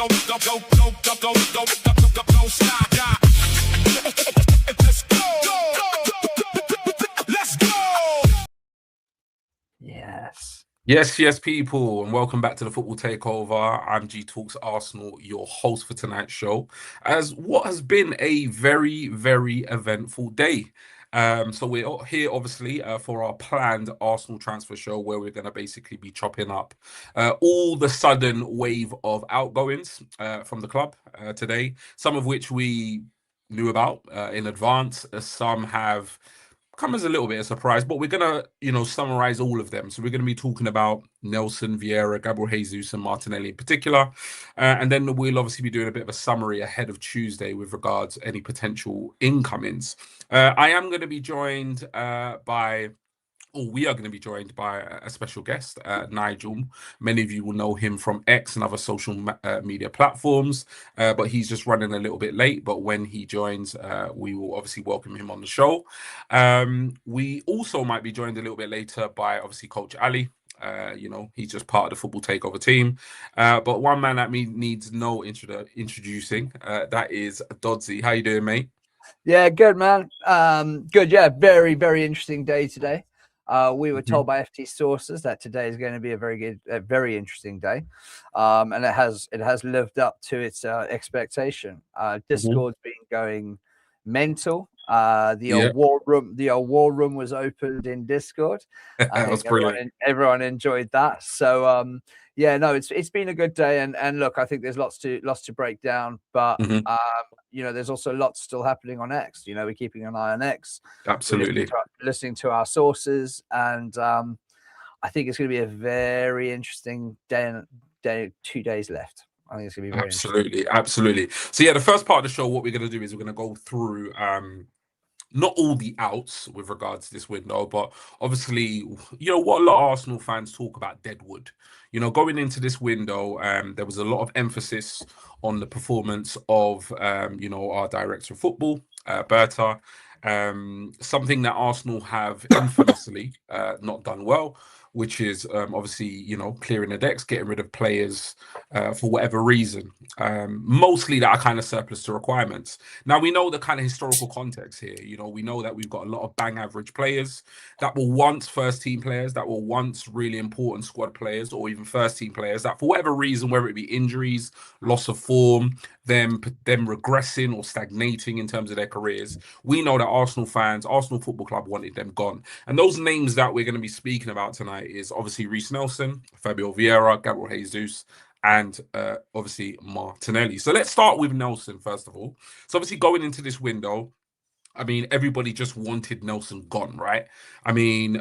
Don't stop. Let's go. Let's go. Yes. Yes, people, and welcome back to the Football Takeover. I'm G Talks Arsenal, your host for tonight's show, as what has been a very, very eventful day. So we're here, obviously, for our planned Arsenal transfer show, where we're going to basically be chopping up all the sudden wave of outgoings from the club today, some of which we knew about in advance. Some have come as a little bit of surprise, but we're gonna, summarize all of them. So we're gonna be talking about Nelson, Vieira, Gabriel Jesus, and Martinelli in particular, and then we'll obviously be doing a bit of a summary ahead of Tuesday with regards to any potential incomings. I am going to be joined we are going to be joined by a special guest, Nigel. Many of you will know him from X and other social media platforms, but he's just running a little bit late. But when he joins, we will obviously welcome him on the show. We also might be joined a little bit later by obviously Coach Ali. He's just part of the Football Takeover team. But one man that needs no introducing, that is Dodsey. How you doing, mate? Yeah, good, man. Good. Yeah, very, very interesting day today. We were told by FT sources that today is going to be a very interesting day, and it has lived up to its expectation. Discord's been going mental. The old war room was opened in Discord. I think everyone enjoyed that. So yeah, no, it's been a good day, and look, I think there's lots to break down, but there's also lots still happening on X. We're keeping an eye on X. Absolutely. Listening to our sources, and I think it's going to be a very interesting day. 2 days left. I think it's going to be very absolutely. So yeah, the first part of the show, what we're going to do is we're going to go through not all the outs with regards to this window, but obviously, what a lot of Arsenal fans talk about, deadwood. Going into this window, there was a lot of emphasis on the performance of, our director of football, Berta. Something that Arsenal have infamously not done well, which is obviously, clearing the decks, getting rid of players for whatever reason. Mostly that are kind of surplus to requirements. Now, we know the kind of historical context here. We know that we've got a lot of bang average players that were once first team players, that were once really important squad players, or even first team players that for whatever reason, whether it be injuries, loss of form, them regressing or stagnating in terms of their careers, we know that Arsenal fans, Arsenal Football Club wanted them gone. And those names that we're going to be speaking about tonight is obviously Reiss Nelson, Fabio Vieira, Gabriel Jesus, and obviously Martinelli. So let's start with Nelson, first of all. So obviously going into this window, I mean, everybody just wanted Nelson gone, right? I mean,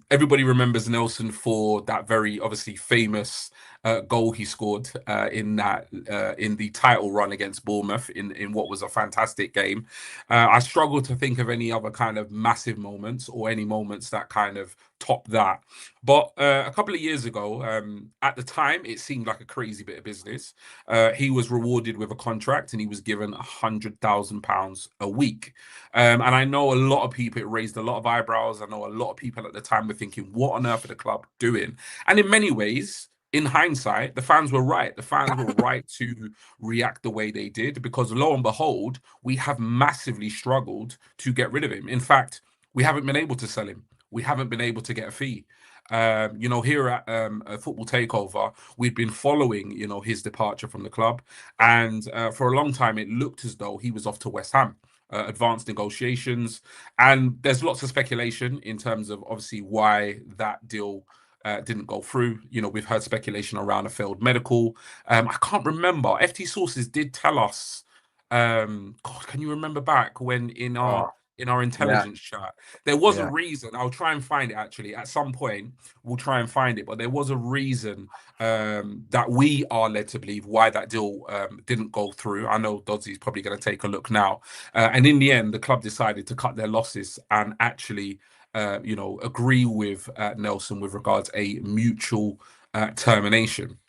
everybody remembers Nelson for that very obviously famous goal he scored in the title run against Bournemouth in what was a fantastic game. I struggle to think of any other kind of massive moments or any moments that kind of top that. But a couple of years ago, at the time, it seemed like a crazy bit of business. He was rewarded with a contract and he was given £100,000 a week. And I know a lot of people, it raised a lot of eyebrows. I know a lot of people at the time were thinking, what on earth are the club doing? And in many ways, in hindsight, the fans were right. The fans were right to react the way they did, because lo and behold, we have massively struggled to get rid of him. In fact, we haven't been able to sell him. We haven't been able to get a fee. Here at a Football Takeover, we've been following, his departure from the club. And for a long time, it looked as though he was off to West Ham. Advanced negotiations. And there's lots of speculation in terms of obviously why that deal didn't go through. We've heard speculation around a failed medical. I can't remember. FT sources did tell us. God, can you remember back when in our intelligence chat, there was a reason? I'll try and find it actually. At some point, we'll try and find it. But there was a reason that we are led to believe why that deal didn't go through. I know Dodsey's probably going to take a look now. And in the end, the club decided to cut their losses and actually agree with Nelson with regards a mutual termination.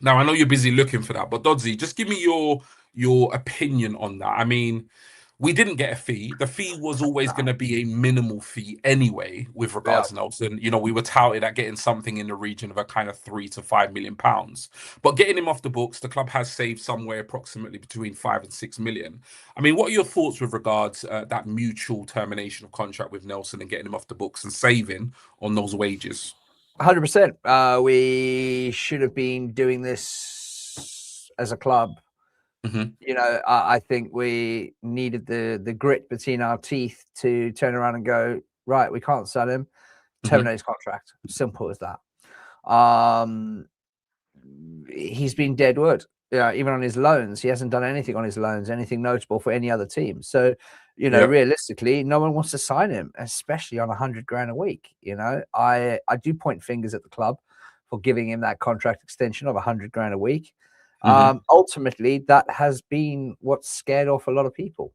Now, I know you're busy looking for that, but Dodsey, just give me your opinion on that. I mean, We didn't get a fee. The fee was always going to be a minimal fee anyway, with Yeah, regards to Nelson. You know, we were touted at getting something in the region of a kind of £3 to £5 million. But getting him off the books, the club has saved somewhere approximately between 5 and 6 million. I mean, what are your thoughts with regards that mutual termination of contract with Nelson and getting him off the books and saving on those wages? 100%. We should have been doing this as a club. Mm-hmm. You know, I think we needed the grit between our teeth to turn around and go, right, we can't sell him, terminate his contract. Simple as that. He's been dead wood. Yeah, even on his loans, he hasn't done anything on his loans, anything notable for any other team. So, you know, realistically, no one wants to sign him, especially on 100 grand a week. You know, I do point fingers at the club for giving him that contract extension of 100 grand a week. Ultimately, that has been what scared off a lot of people.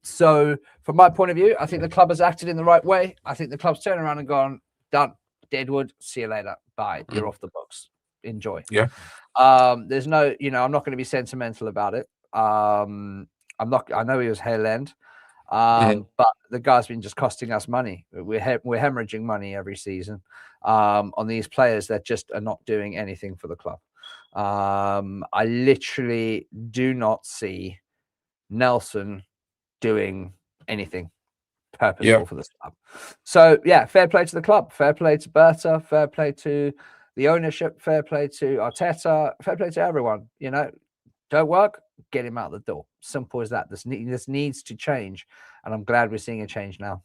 So from my point of view, I think the club has acted in the right way. I think the club's turned around and gone, done, deadwood, see you later, bye, you're off the books, enjoy. There's no, you know, I'm not going to be sentimental about it. I'm not, I know he was hell end, but the guy's been just costing us money. We're hemorrhaging money every season on these players that just are not doing anything for the club. I literally do not see Nelson doing anything purposeful for this club. So yeah, fair play to the club, fair play to Berta, fair play to the ownership, fair play to Arteta, fair play to everyone. You know, don't work, get him out the door. Simple as that. This needs to change, and I'm glad we're seeing a change now.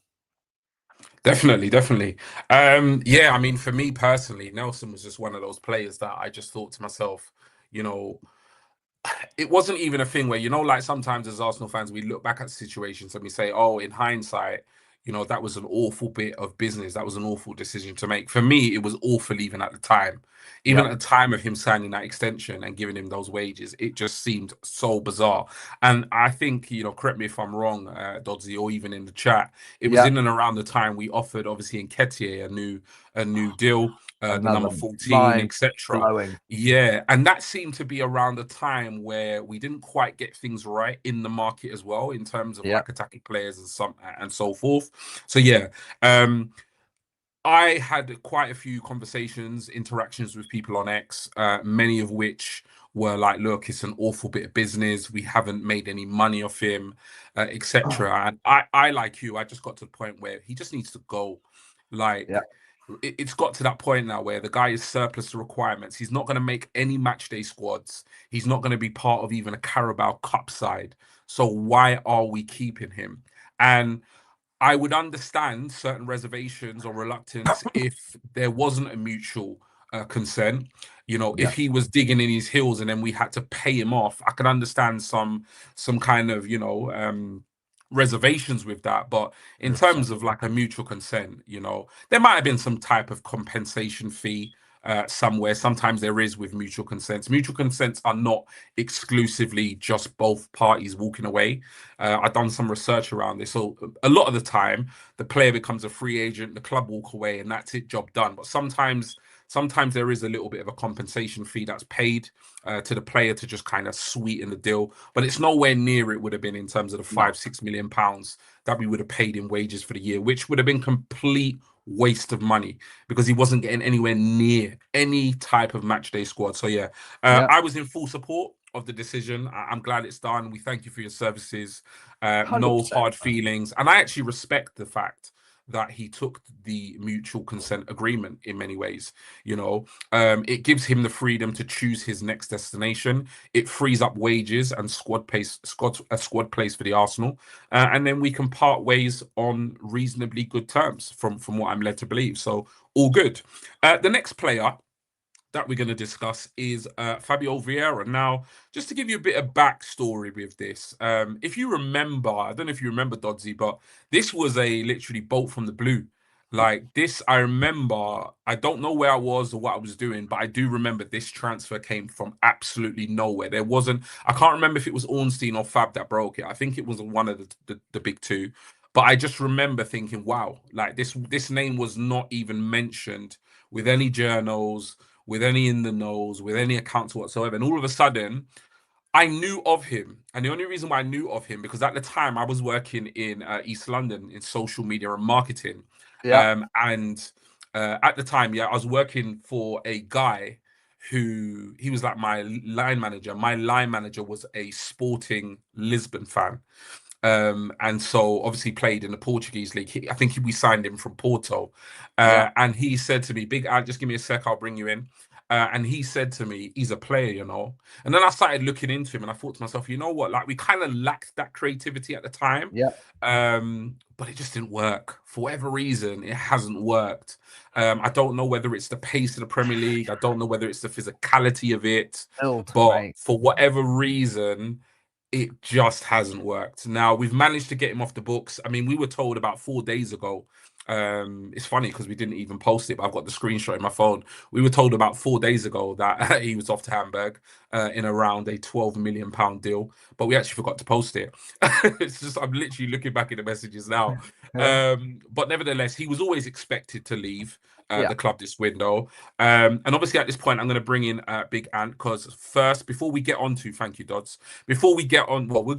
Definitely, definitely. Yeah, I mean, for me personally, Nelson was just one of those players that I just thought to myself, you know, it wasn't even a thing where, you know, like sometimes as Arsenal fans, we look back at situations and we say, oh, in hindsight, you know, that was an awful bit of business. That was an awful decision to make. For me, it was awful even at the time. Even at the time of him signing that extension and giving him those wages, it just seemed so bizarre. And I think, you know, correct me if I'm wrong, Dodsey, or even in the chat, it was in and around the time we offered, obviously, Nketiah a new deal, the number 14, etc. Yeah, and that seemed to be around the time where we didn't quite get things right in the market as well, in terms of like attacking players and so forth. So yeah, I had quite a few conversations, interactions with people on X, many of which were like, look, it's an awful bit of business. We haven't made any money off him, etc. And I, like you, I just got to the point where he just needs to go. Like, it's got to that point now where the guy is surplus to requirements. He's not going to make any match day squads. He's not going to be part of even a Carabao Cup side. So why are we keeping him? And I would understand certain reservations or reluctance if there wasn't a mutual consent. You know, if he was digging in his heels and then we had to pay him off, I can understand some kind of, you know, reservations with that. But in terms of like a mutual consent, you know, there might have been some type of compensation fee somewhere. Sometimes there is with mutual consents. Mutual consents are not exclusively just both parties walking away. I've done some research around this. So a lot of the time, the player becomes a free agent, the club walk away, and that's it, job done. But sometimes there is a little bit of a compensation fee that's paid to the player to just kind of sweeten the deal. But it's nowhere near it would have been in terms of the £5-6 million that we would have paid in wages for the year, which would have been complete waste of money because he wasn't getting anywhere near any type of match day squad. So yeah, I was in full support of the decision. I'm glad it's done. We thank you for your services. No hard feelings. And I actually respect the fact that he took the mutual consent agreement in many ways. You know, it gives him the freedom to choose his next destination. It frees up wages and squad place for the Arsenal, and then we can part ways on reasonably good terms from what I'm led to believe. So all good. The next player that we're going to discuss is Fabio Vieira. Now, just to give you a bit of backstory with this, if you remember, I don't know if you remember, Dodsey, but this was a literally bolt from the blue. Like this, I remember, I don't know where I was or what I was doing, but I do remember this transfer came from absolutely nowhere. There wasn't, I can't remember if it was Ornstein or Fab that broke it. I think it was one of the big two. But I just remember thinking, wow, like this name was not even mentioned with any journals, with any in the knows, with any accounts whatsoever. And all of a sudden, I knew of him, and the only reason why I knew of him because at the time I was working in East London in social media and marketing, Yeah. and at the time, yeah, I was working for a guy who he was like my line manager. My line manager was a Sporting Lisbon fan. And so obviously played in the Portuguese league. I think we signed him from Porto. Yeah. And he said to me, Big Ant, just give me a sec, I'll bring you in. And he said to me, he's a player, you know. And then I started looking into him and I thought to myself, you know what? Like we kind of lacked that creativity at the time. Yeah. But it just didn't work. For whatever reason, it hasn't worked. I don't know whether it's the pace of the Premier League. I don't know whether it's the physicality of it. Built, But mate. for whatever reason, it just hasn't worked. Now we've managed to get him off the books. I mean, we were told about 4 days ago. It's funny because we didn't even post it, but I've got the screenshot in my phone. We were told about 4 days ago that he was off to Hamburg in around a £12 million deal, but we actually forgot to post it. It's just I'm literally looking back at the messages now. Yeah. But nevertheless, he was always expected to leave Yeah. the club this window. And obviously at this point, I'm going to bring in Big Ant because first, before we get on to, thank you, Dodds. Before we get on, well,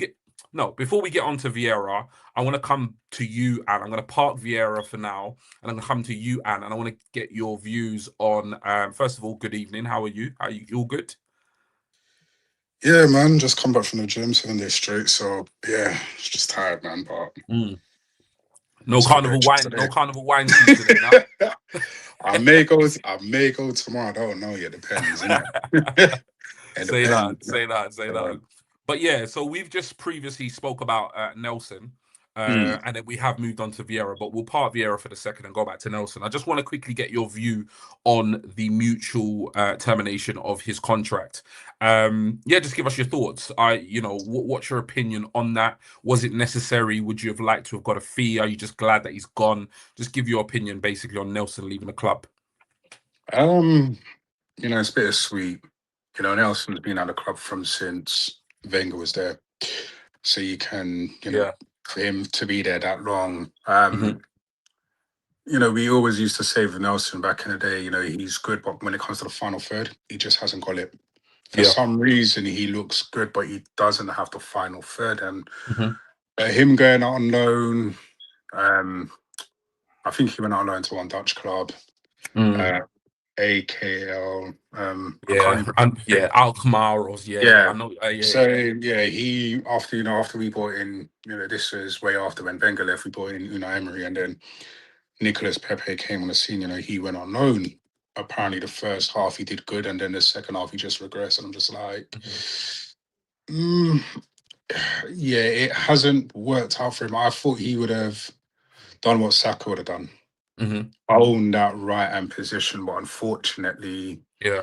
before we get on to Vieira, I want to come to you, Anne. I'm going to park Vieira for now, and I'm going to come to you, Anne, and I want to get your views on, first of all, good evening. How are you? Are you all good? Yeah, man, just come back from the gym 7 days straight. So yeah, just tired, man. But No it's carnival wine, no carnival wine tea today, no? I may go tomorrow. I don't know yet. Depends. Innit? It Say depends. that. But yeah, so we've just previously spoke about Nelson, Mm. and then we have moved on to Vieira, but we'll part Vieira for the second and go back to Nelson. I just want to quickly get your view on the mutual termination of his contract. Yeah, just give us your thoughts. What's your opinion on that? Was it necessary? Would you have liked to have got a fee? Are you just glad that he's gone? Just give your opinion basically on Nelson leaving the club. It's bittersweet. Nelson's been at the club from since Wenger was there. So you can, for him to be there that long. We always used to say with Nelson back in the day, he's good, but when it comes to the final third, he just hasn't got it. For some reason, he looks good, but he doesn't have the final third. And him going out on loan, I think he went out on loan to one Dutch club. AKL. Alkmaar or I know. So he after we bought in, this was way after when Wenger left, we bought in Unai Emery, and then Nicolas Pepe came on the scene. He went on loan. Apparently, the first half he did good, and then the second half he just regressed. And I'm just like, it hasn't worked out for him. I thought he would have done what Saka would have done. Own that right hand position, but unfortunately, he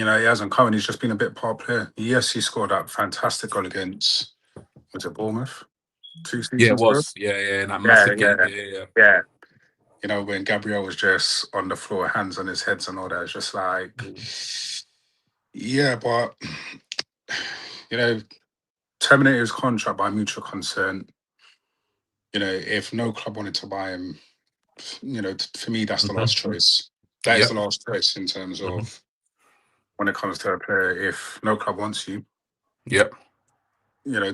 hasn't come, and he's just been a bit part player. Yes, he scored that fantastic goal against, was it Bournemouth? 2 seasons Yeah, it ago? was. Yeah, that massive game. Yeah. When Gabriel was just on the floor, hands on his heads and all that, it's just like, but terminate his contract by mutual consent. If no club wanted to buy him, for me, that's the last choice. That is the last choice in terms of when it comes to a player. If no club wants you,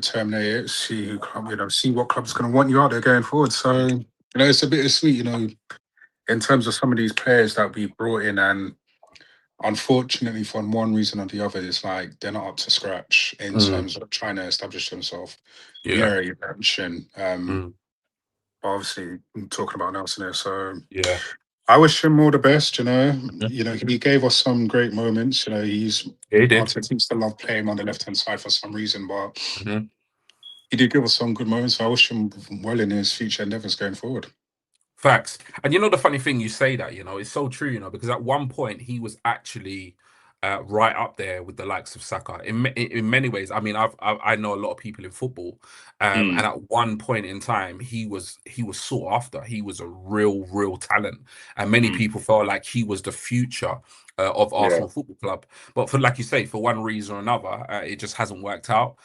terminate it. See who club, see what club's going to want you out there going forward. So it's a bit of sweet, in terms of some of these players that we brought in, and unfortunately, for one reason or the other, it's like they're not up to scratch in terms of trying to establish themselves. Vieira, you mentioned. Obviously, I'm talking about Nelson here, so I wish him all the best. He gave us some great moments. He seems to love playing on the left hand side for some reason, but he did give us some good moments. So I wish him well in his future endeavors going forward. Facts. And the funny thing, you say that, it's so true, because at one point he was actually right up there with the likes of Saka in many ways. I mean, I know a lot of people in football, and at one point in time he was sought after. He was a real talent, and many people felt like he was the future of Arsenal Football Club. But for, like you say, for one reason or another, it just hasn't worked out.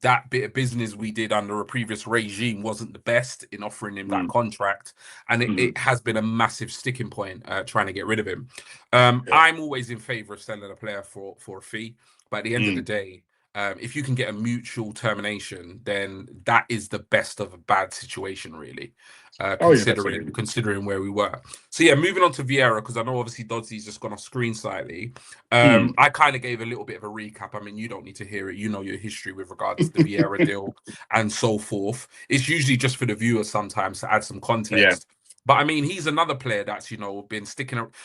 That bit of business we did under a previous regime wasn't the best in offering him that contract, and it has been a massive sticking point trying to get rid of him. I'm always in favour of selling a player for a fee, but at the end of the day, if you can get a mutual termination, then that is the best of a bad situation, really. Oh yeah, definitely. Considering where we were. So yeah, moving on to Vieira, because I know obviously Dodsy's just gone off screen slightly. I kind of gave a little bit of a recap. I mean, you don't need to hear it. You know your history with regards to the Vieira deal and so forth. It's usually just for the viewers sometimes to add some Yeah. context. But I mean, he's another player that's, been sticking around.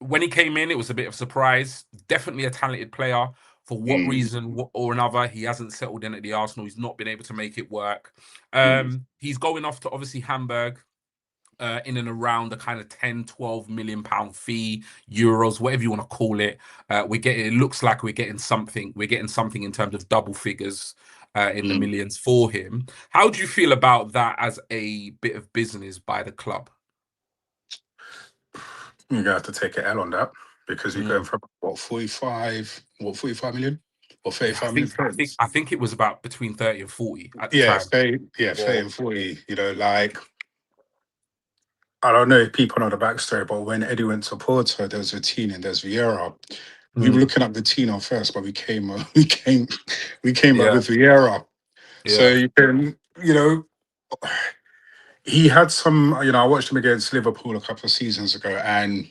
When he came in, it was a bit of a surprise. Definitely a talented player. For what reason or another, he hasn't settled in at the Arsenal. He's not been able to make it work. He's going off to obviously Hamburg. In and around the kind of 10-12 million pound fee, euros, whatever you want to call it. It looks like we're getting something in terms of double figures in the millions for him. How do you feel about that as a bit of business by the club? You're gonna have to take an L on that because you're going from what 45 million or 35 million. I think it was about between 30 and 40 at the Yeah, time. 30 and 40. Like I don't know if people know the backstory, but when Eddie went to Porto, there was Vitinha and there's Vieira. We were looking at Vitinha first, but we came back with Vieira. Yeah. So you can, he had some, I watched him against Liverpool a couple of seasons ago, and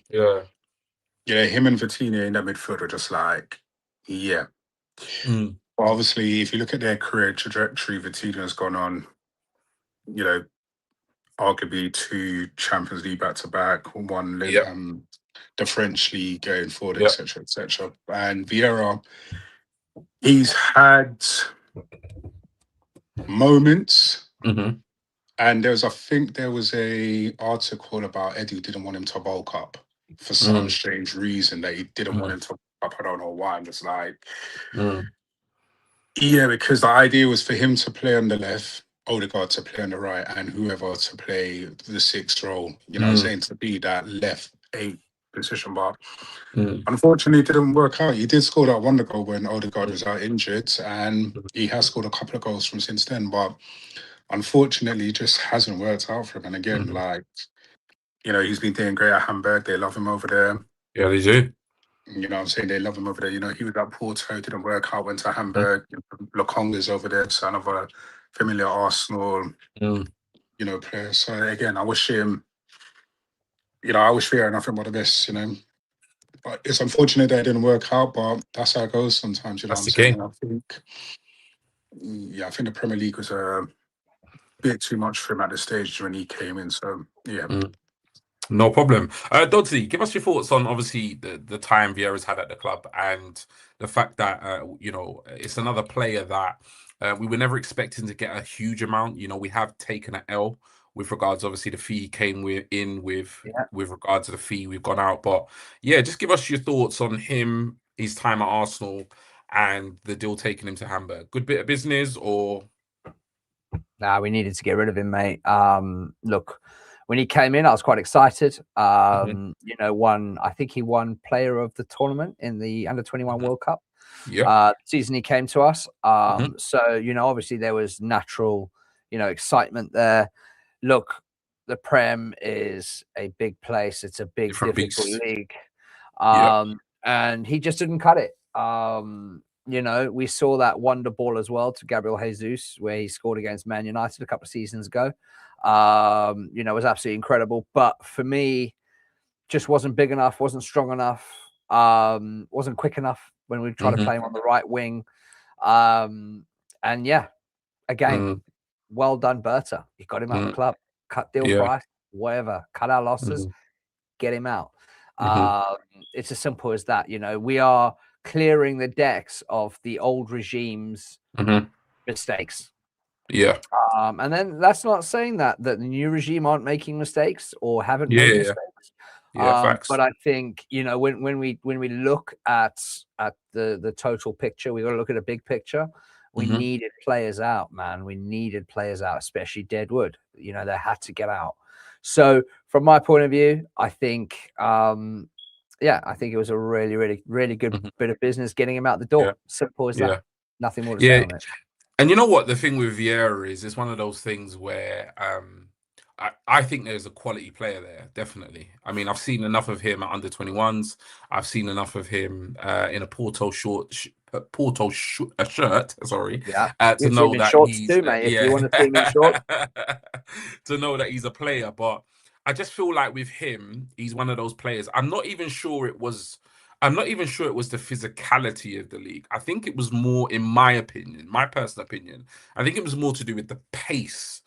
him and Vitinha in that midfield are just like, yeah. But obviously, if you look at their career trajectory, Vitinha's gone on, arguably 2 Champions League back-to-back, one the French league going forward, etc., etc. And Vieira, he's had moments. And I think there was a article about Eddie didn't want him to bulk up for some strange reason that he didn't want him to bulk up. I don't know why. I'm just like, yeah, because the idea was for him to play on the left, Odegaard to play on the right, and whoever to play the 6th role. I'm saying, to be that left 8 position. But unfortunately, it didn't work out. He did score that wonder goal when Odegaard was out injured, and he has scored a couple of goals from since then. But unfortunately, it just hasn't worked out for him. And again, he's been doing great at Hamburg. They love him over there. Yeah, they do. I'm saying they love him over there. He was at Porto, didn't work out, went to Hamburg. Lokonga's over there, son of a familiar Arsenal, player. So again, I wish him, I wish Vieira nothing but the best, But it's unfortunate that it didn't work out, but that's how it goes sometimes, That's what the I'm saying? game. I think the Premier League was a bit too much for him at this stage when he came in. So yeah. No problem. Dodsey, give us your thoughts on obviously the time Vieira's had at the club and the fact that it's another player that we were never expecting to get a huge amount. We have taken an L with regards, obviously, the fee came with regards to the fee we've gone out. But yeah, just give us your thoughts on him, his time at Arsenal, and the deal taking him to Hamburg. Good bit of business, or? Nah, we needed to get rid of him, mate. Look, when he came in, I was quite excited. I think he won player of the tournament in the Under-21 World Cup. Season he came to us. So, obviously there was natural, excitement there. Look, the Prem is a big place. It's a big, difficult league. And he just didn't cut it. We saw that wonder ball as well to Gabriel Jesus, where he scored against Man United a couple of seasons ago. It was absolutely incredible. But for me, just wasn't big enough, wasn't strong enough, wasn't quick enough when we tried to play him on the right wing. Well done, Berta. You got him out of the club. Cut deal price, whatever. Cut our losses, get him out. It's as simple as that. We are clearing the decks of the old regime's mistakes. And then that's not saying that the new regime aren't making mistakes or haven't made mistakes. Facts. But I think when we look at the total picture, we got to look at a big picture. We needed players out, man. We needed players out, especially Deadwood. They had to get out. So from my point of view, I think I think it was a really, really, really good bit of business getting him out the door. Simple as that. Nothing more to say on it. And you know what? The thing with Vieira is it's one of those things where I think there's a quality player there, definitely. I mean, I've seen enough of him at under-21s. I've seen enough of him in a Porto Porto shirt, sorry, Yeah, to you see him know in that shorts he's too, mate. If you yeah, want to see him in shorts, to know that he's a player. But I just feel like with him, he's one of those players. I'm not even sure it was. I'm not even sure it was the physicality of the league. I think it was more, in my opinion, my personal opinion, I think it was more to do with the pace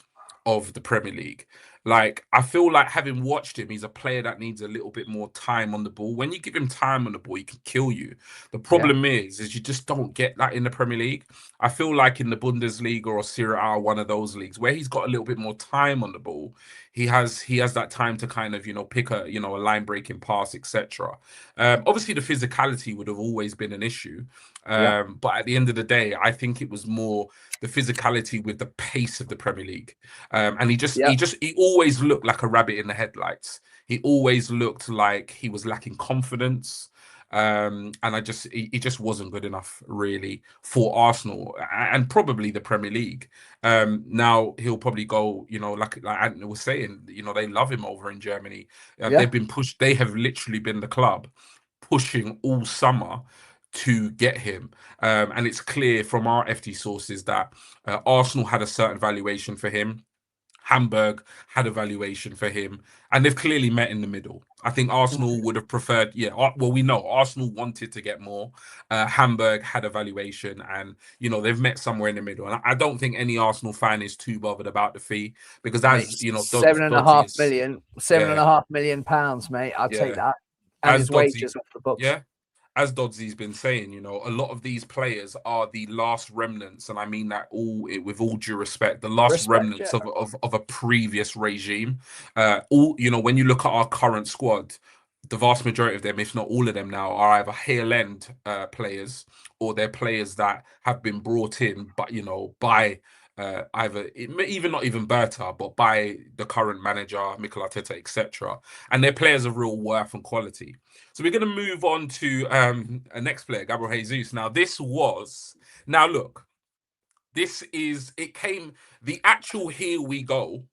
of the Premier League. Like, I feel like having watched him, he's a player that needs a little bit more time on the ball. When you give him time on the ball, he can kill you. The yeah, problem is you just don't get that in the Premier League. I feel like in the Bundesliga or Serie A, one of those leagues where he's got a little bit more time on the ball, he has that time to kind of pick a line breaking pass, etc. Obviously, the physicality would have always been an issue, yeah, but at the end of the day, I think it was more the physicality with the pace of the Premier League. And yeah, he always looked like a rabbit in the headlights. He always looked like he was lacking confidence. And he just wasn't good enough really for Arsenal and probably the Premier League. Now he'll probably go, like Anthony was saying, they love him over in Germany. yeah, They've been pushed, they have literally been the club pushing all summer to get him. And it's clear from our FT sources that Arsenal had a certain valuation for him. Hamburg had a valuation for him, and they've clearly met in the middle. I think Arsenal would have preferred, well, we know Arsenal wanted to get more. Hamburg had a valuation, and they've met somewhere in the middle. And I don't think any Arsenal fan is too bothered about the fee because, mate. as you know, Seven and a Dodsy half is, million, seven and yeah, a half million pounds, mate. I'll take yeah, that, and as his Dodsy, wages off the books. yeah, as Dodsy's been saying, a lot of these players are the last remnants, and I mean that with all due respect, the last Respect, remnants yeah, of a previous regime. When you look at our current squad, the vast majority of them, if not all of them now, are either Hale End players or they're players that have been brought in, but by either even not even Berta, but by the current manager, Mikel Arteta, etc. And they're players of real worth and quality. So we're going to move on to a next player, Gabriel Jesus. Now look, the actual Here We Go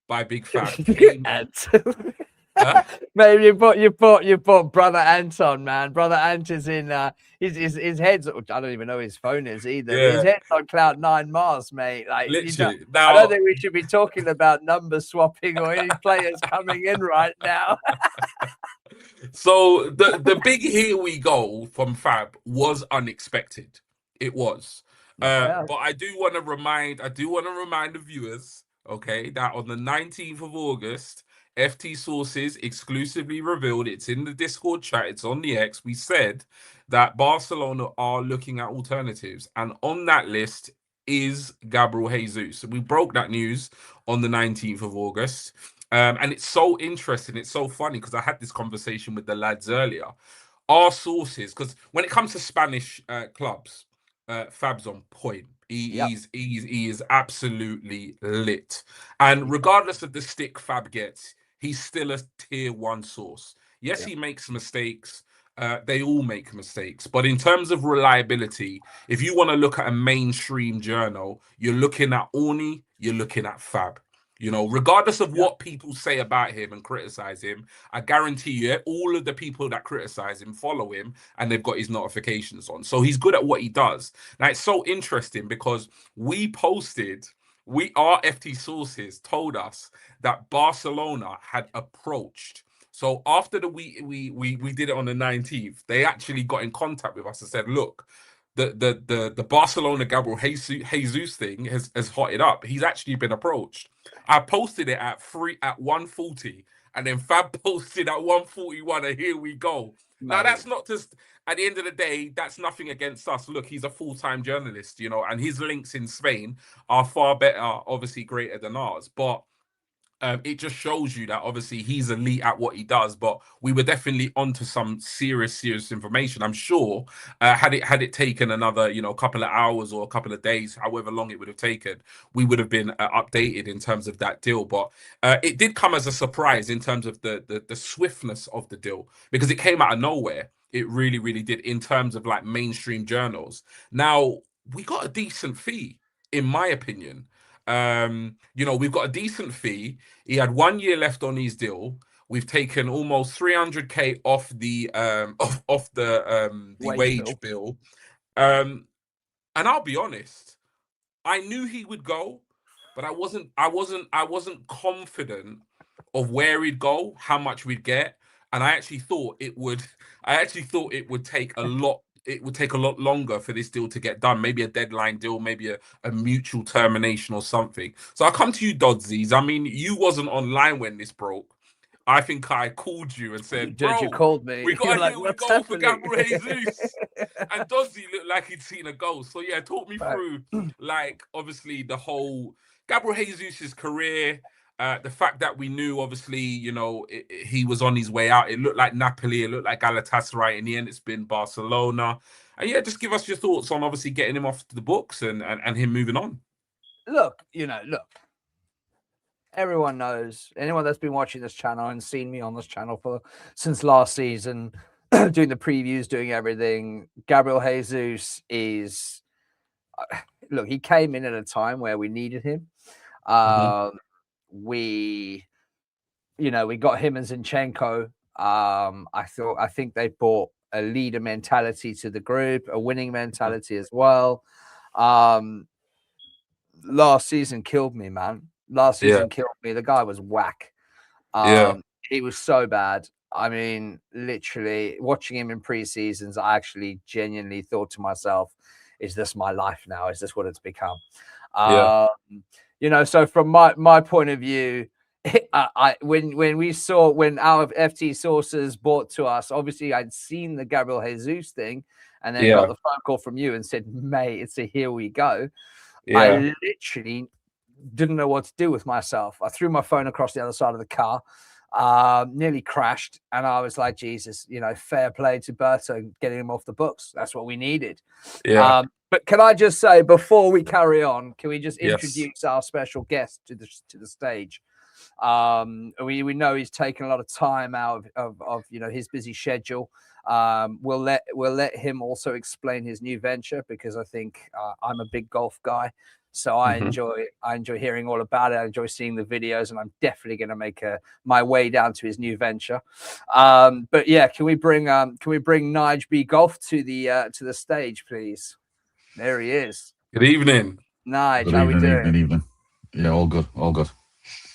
by Big Fab came. and Huh? maybe you bought brother Anton, man. Brother Anton's in his head's, I don't even know his phone is either. His Yeah, head's on cloud nine Mars, mate. Like literally. I don't Now, think we should be talking about number swapping or any players coming in right now. so the big Here We Go from Fab was unexpected. It was. Yeah. But I do want to remind the viewers, okay, that on the 19th of August, FT sources exclusively revealed, it's in the Discord chat, it's on the X. We said that Barcelona are looking at alternatives, and on that list is Gabriel Jesus. So we broke that news on the 19th of August. And it's so interesting, it's so funny because I had this conversation with the lads earlier. Our sources, because when it comes to Spanish clubs, Fab's on point. Yep. He is absolutely lit. And regardless of the stick Fab gets, he's still a tier one source. Yes, Yep. he makes mistakes. They all make mistakes. But in terms of reliability, if you want to look at a mainstream journal, you're looking at Orny, you're looking at Fab. Regardless of Yep. what people say about him and criticize him, I guarantee you, all of the people that criticize him follow him and they've got his notifications on. So he's good at what he does. Now, it's so interesting because our FT sources told us that Barcelona had approached. So after we did it on the 19th, they actually got in contact with us and said, look, the Barcelona Gabriel Jesus thing has hotted up. He's actually been approached. I posted it at 140, and then Fab posted at 141, and here we go. Now Mate. that's not just at the end of the day, that's nothing against us. Look, he's a full-time journalist, and his links in Spain are far better, obviously greater than ours. But it just shows you that obviously he's elite at what he does, but we were definitely onto some serious information. I'm sure had it taken another couple of hours or a couple of days, however long it would have taken, we would have been updated in terms of that deal. But it did come as a surprise in terms of the swiftness of the deal because it came out of nowhere. It really did in terms of like mainstream journals. Now we got a decent fee, in my opinion. We've got a decent fee. He had 1 year left on his deal. We've taken almost 300k off the Wage wage bill. bill. And I'll be honest, I knew he would go, but I wasn't confident of where he'd go, how much we'd get, and I actually thought it would. I actually thought it would take a lot. It would take a lot longer for this deal to get done. Maybe a deadline deal, maybe a mutual termination or something. So I come to you, Dodzies. I mean, you wasn't online when this broke. I think I called you and said, Did you "Bro, called me? we got You're a like, deal with what's goal for happening? Gabriel Jesus." And Dodsey looked like he'd seen a ghost. So yeah, talk me Right. through, like, obviously the whole Gabriel Jesus's career, the fact that we knew, obviously, you know, he was on his way out. It looked like Napoli, it looked like Galatasaray. In the end, it's been Barcelona. And yeah, just give us your thoughts on obviously getting him off the books and him moving on. Look, everyone knows, anyone that's been watching this channel and seen me on this channel since last season, doing the previews, doing everything, Gabriel Jesus is, look, he came in at a time where we needed him. We got him and Zinchenko. I think they brought a leader mentality to the group, a winning mentality as well. Last season killed me, man. Last season killed me. The guy was whack. He was so bad. I mean, literally watching him in pre-seasons, I actually genuinely thought to myself, is this my life now? Is this what it's become? So from my point of view, when our FT sources brought to us, obviously I'd seen the Gabriel Jesus thing and then got the phone call from you and said, mate, it's a here we go. I literally didn't know what to do with myself. I threw my phone across the other side of the car, nearly crashed. And I was like, Jesus, fair play to Berto getting him off the books. That's what we needed. But can I just say, before we carry on, can we just introduce our special guest to the stage? We know he's taken a lot of time out of his busy schedule. We'll let him also explain his new venture, because I think I'm a big golf guy, so I enjoy hearing all about it. I enjoy seeing the videos, and I'm definitely going to make my way down to his new venture. But yeah, can we bring Nige B Golf to the stage, please? There he is. Good evening, Nige. How we doing? Good evening. Yeah, all good.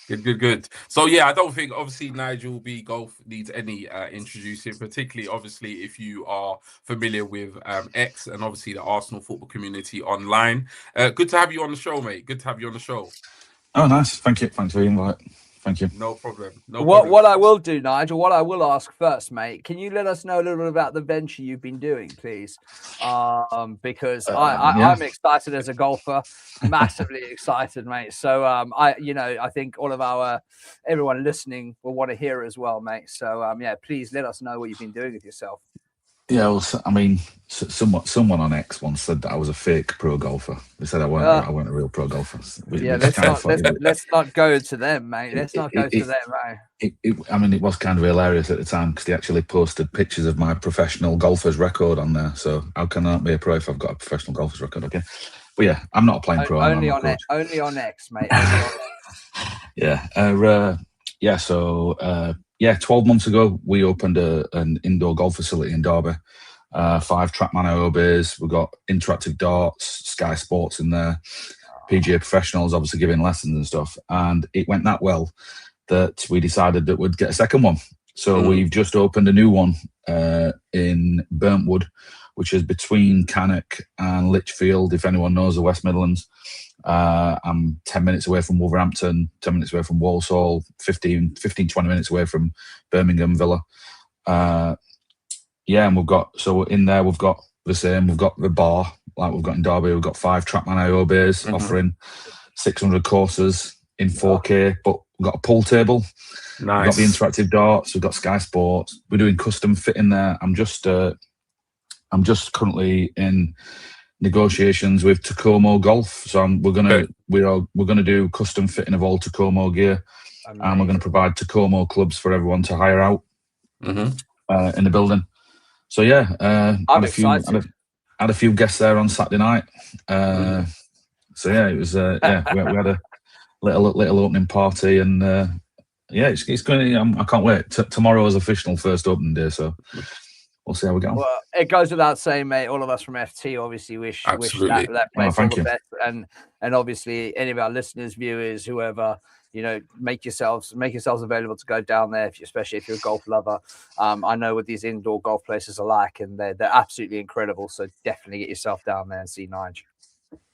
Good. So yeah, I don't think obviously Nigel B Golf needs any introducing, particularly obviously if you are familiar with X and obviously the Arsenal football community online. Good to have you on the show, mate. Good to have you on the show. Oh, nice. Thank you. Thanks for the invite. Thank you. No problem. What I will do, Nigel, what I will ask first, mate, can you let us know a little bit about the venture you've been doing, please? Because I'm excited as a golfer, massively excited, mate. So I think all of everyone listening will want to hear as well, mate. So please let us know what you've been doing with yourself. Yeah, well, I mean, someone on X once said that I was a fake pro golfer. They said I weren't a real pro golfer. Let's not go to them, mate. Let's not go to them, mate. It was kind of hilarious at the time, because they actually posted pictures of my professional golfer's record on there. So how can I not be a pro if I've got a professional golfer's record? Okay, but yeah, I'm not a playing pro. Only on X, mate. Yeah. So 12 months ago, we opened an indoor golf facility in Derby. 5 Trackman IOBs. We've got interactive darts, Sky Sports in there, PGA professionals obviously giving lessons and stuff. And it went that well that we decided that we'd get a second one. So we've just opened a new one in Burntwood, which is between Cannock and Lichfield, if anyone knows the West Midlands. I'm 10 minutes away from Wolverhampton, 10 minutes away from Walsall, 15, 20 minutes away from Birmingham Villa. And we've got the same, we've got the bar, like we've got in Derby, we've got 5 Trackman IOBs offering 600 courses in 4K, but we've got a pool table. Nice. We've got the interactive darts, we've got Sky Sports, we're doing custom fit in there. I'm just currently in negotiations with Tacoma Golf, so we're gonna do custom fitting of all Tacoma gear. Amazing. And we're going to provide Tacoma clubs for everyone to hire out in the building. So I'm excited. Had a few guests there on Saturday night. So it was we had a little opening party, and it's going. I can't wait. Tomorrow is official first opening day, so we'll see how we go. Well, it goes without saying, mate. All of us from FT obviously wish Absolutely. that place all thank the you. best, and obviously any of our listeners, viewers, whoever, make yourselves available to go down there, especially if you're a golf lover. I know what these indoor golf places are like, and they're absolutely incredible. So definitely get yourself down there and see Nige.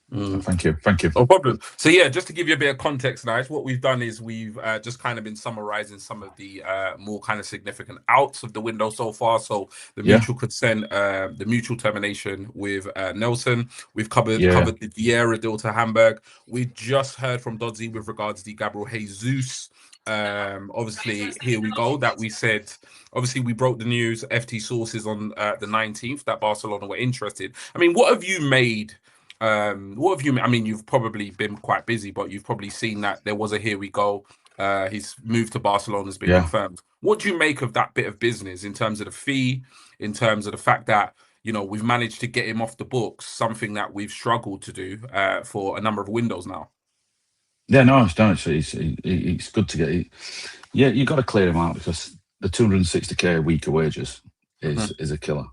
Thank you. No problem. So yeah, just to give you a bit of context, Nige, what we've done is we've just kind of been summarizing some of the more kind of significant outs of the window so far. So the mutual consent, the mutual termination with Nelson. We've covered the Vieira deal to Hamburg. We just heard from Dodzy with regards to the Gabriel Jesus. Obviously, here we go. That we said. Obviously, we broke the news. FT sources on the 19th that Barcelona were interested. I mean, what have you made? I mean, you've probably been quite busy, but you've probably seen that there was a here we go. His move to Barcelona has been confirmed. What do you make of that bit of business in terms of the fee, in terms of the fact that we've managed to get him off the books, something that we've struggled to do for a number of windows now? Yeah, no, it's good to get. Yeah, you got to clear him out because the 260k a week of wages is a killer.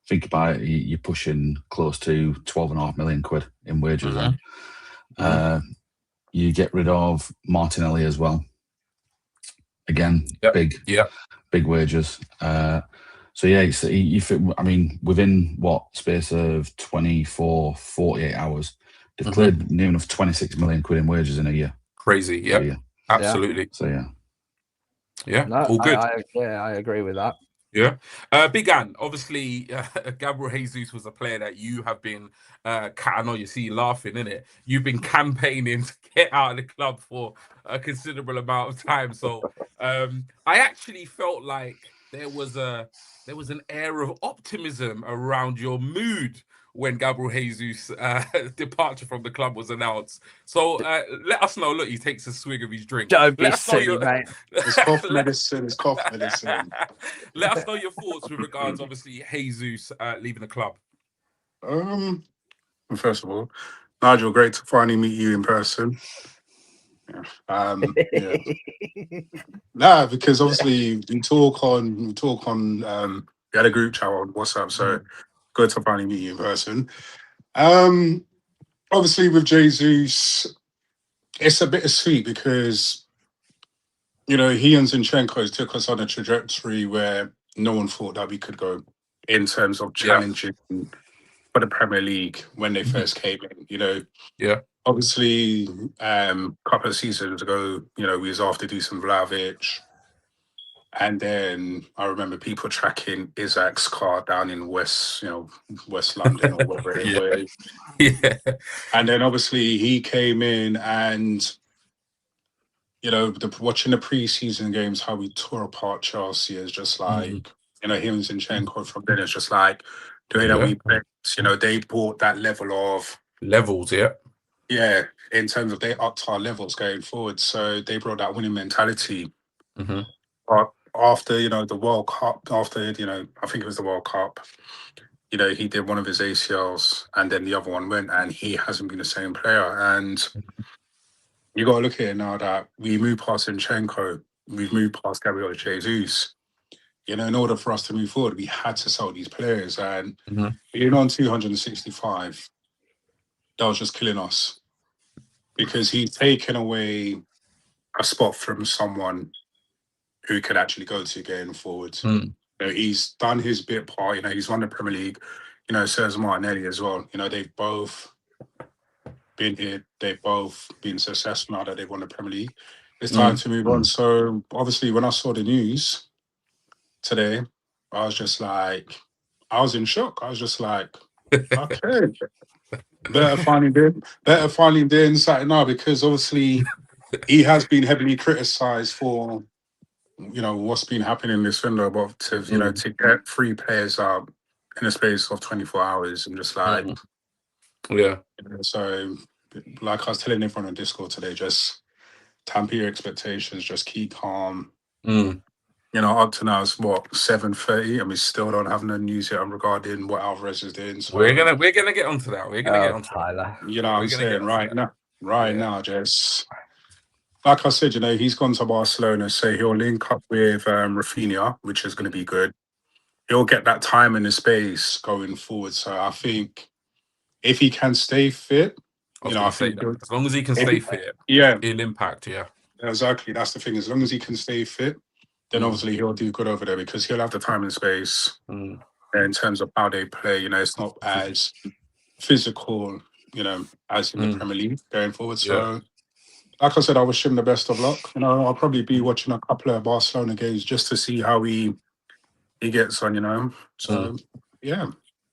Think about it, you're pushing close to 12.5 million quid in wages. You get rid of Martinelli as well. Again, big wages. So yeah, I mean, within what space of 24, 48 hours, they've cleared near enough 26 million quid in wages in a year. Crazy, yeah, absolutely. So yeah, no, all good. I agree with that. Yeah. Big Ann, obviously, Gabriel Jesus was a player that you have been, I know you see you laughing, innit? You've been campaigning to get out of the club for a considerable amount of time. So I actually felt like there was an air of optimism around your mood when Gabriel Jesus' departure from the club was announced. So let us know. Look, he takes a swig of his drink. Don't be silly, mate. It's cough medicine. It's cough medicine. Let us know your thoughts with regards, obviously, Jesus leaving the club. First of all, Nigel, great to finally meet you in person. Yeah. Nah, because obviously we talk on we had a group chat on WhatsApp, so good to finally meet you in person. Obviously with Jesus, it's a bit sweet because he and Zinchenko took us on a trajectory where no one thought that we could go in terms of challenging for the Premier League when they first came in. Obviously, couple of seasons ago, we was after Dusan Vlahovic. And then I remember people tracking Isaac's car down in West London or wherever it was. Yeah. And then obviously he came in and, watching the pre-season games, how we tore apart Chelsea is just like, him and Zinchenko from then, it's just like the way that we played, they brought that level of levels, yeah, in terms of they upped our levels going forward. So they brought that winning mentality. But after, the World Cup, I think it was the World Cup, he did one of his ACLs and then the other one went and he hasn't been the same player. And you got to look at it now that we moved past Zinchenko, we've moved past Gabriel Jesus. In order for us to move forward, we had to sell these players. And being on 265, that was just killing us. Because he's taken away a spot from someone who could actually go to going forward. He's done his bit part. He's won the Premier League. Sergio Martinelli as well. They've both been here. They've both been successful now that they've won the Premier League. It's time to move on. So obviously, when I saw the news today, I was just like, I was in shock. I was just like, okay. Better finally doing something now because obviously he has been heavily criticised for what's been happening in this window, but to get 3 players out in a space of 24 hours and just like so like I was telling everyone on Discord today, just temper your expectations, just keep calm. Up to now it's 7:30 and we still don't have no news yet regarding what Alvarez is doing. So we're gonna get onto that. We're gonna get onto Tyler. that. You know what I'm saying? Right now, just like I said, he's gone to Barcelona, so he'll link up with Rafinha, which is going to be good. he'll get that time and the space going forward. So I think if he can stay fit, I was you know, going I to say think that. As long as he can if stay he- fit, yeah, he'll impact. Yeah. exactly. That's the thing. As long as he can stay fit, then Mm. obviously he'll do good over there because he'll have the time and space Mm. in terms of how they play. You know, it's not as physical, you know, as in the Mm. Premier League going forward. Yeah. So, like I said, I wish him the best of luck. You know, I'll probably be watching a couple of Barcelona games just to see how he gets on. You know, so yeah.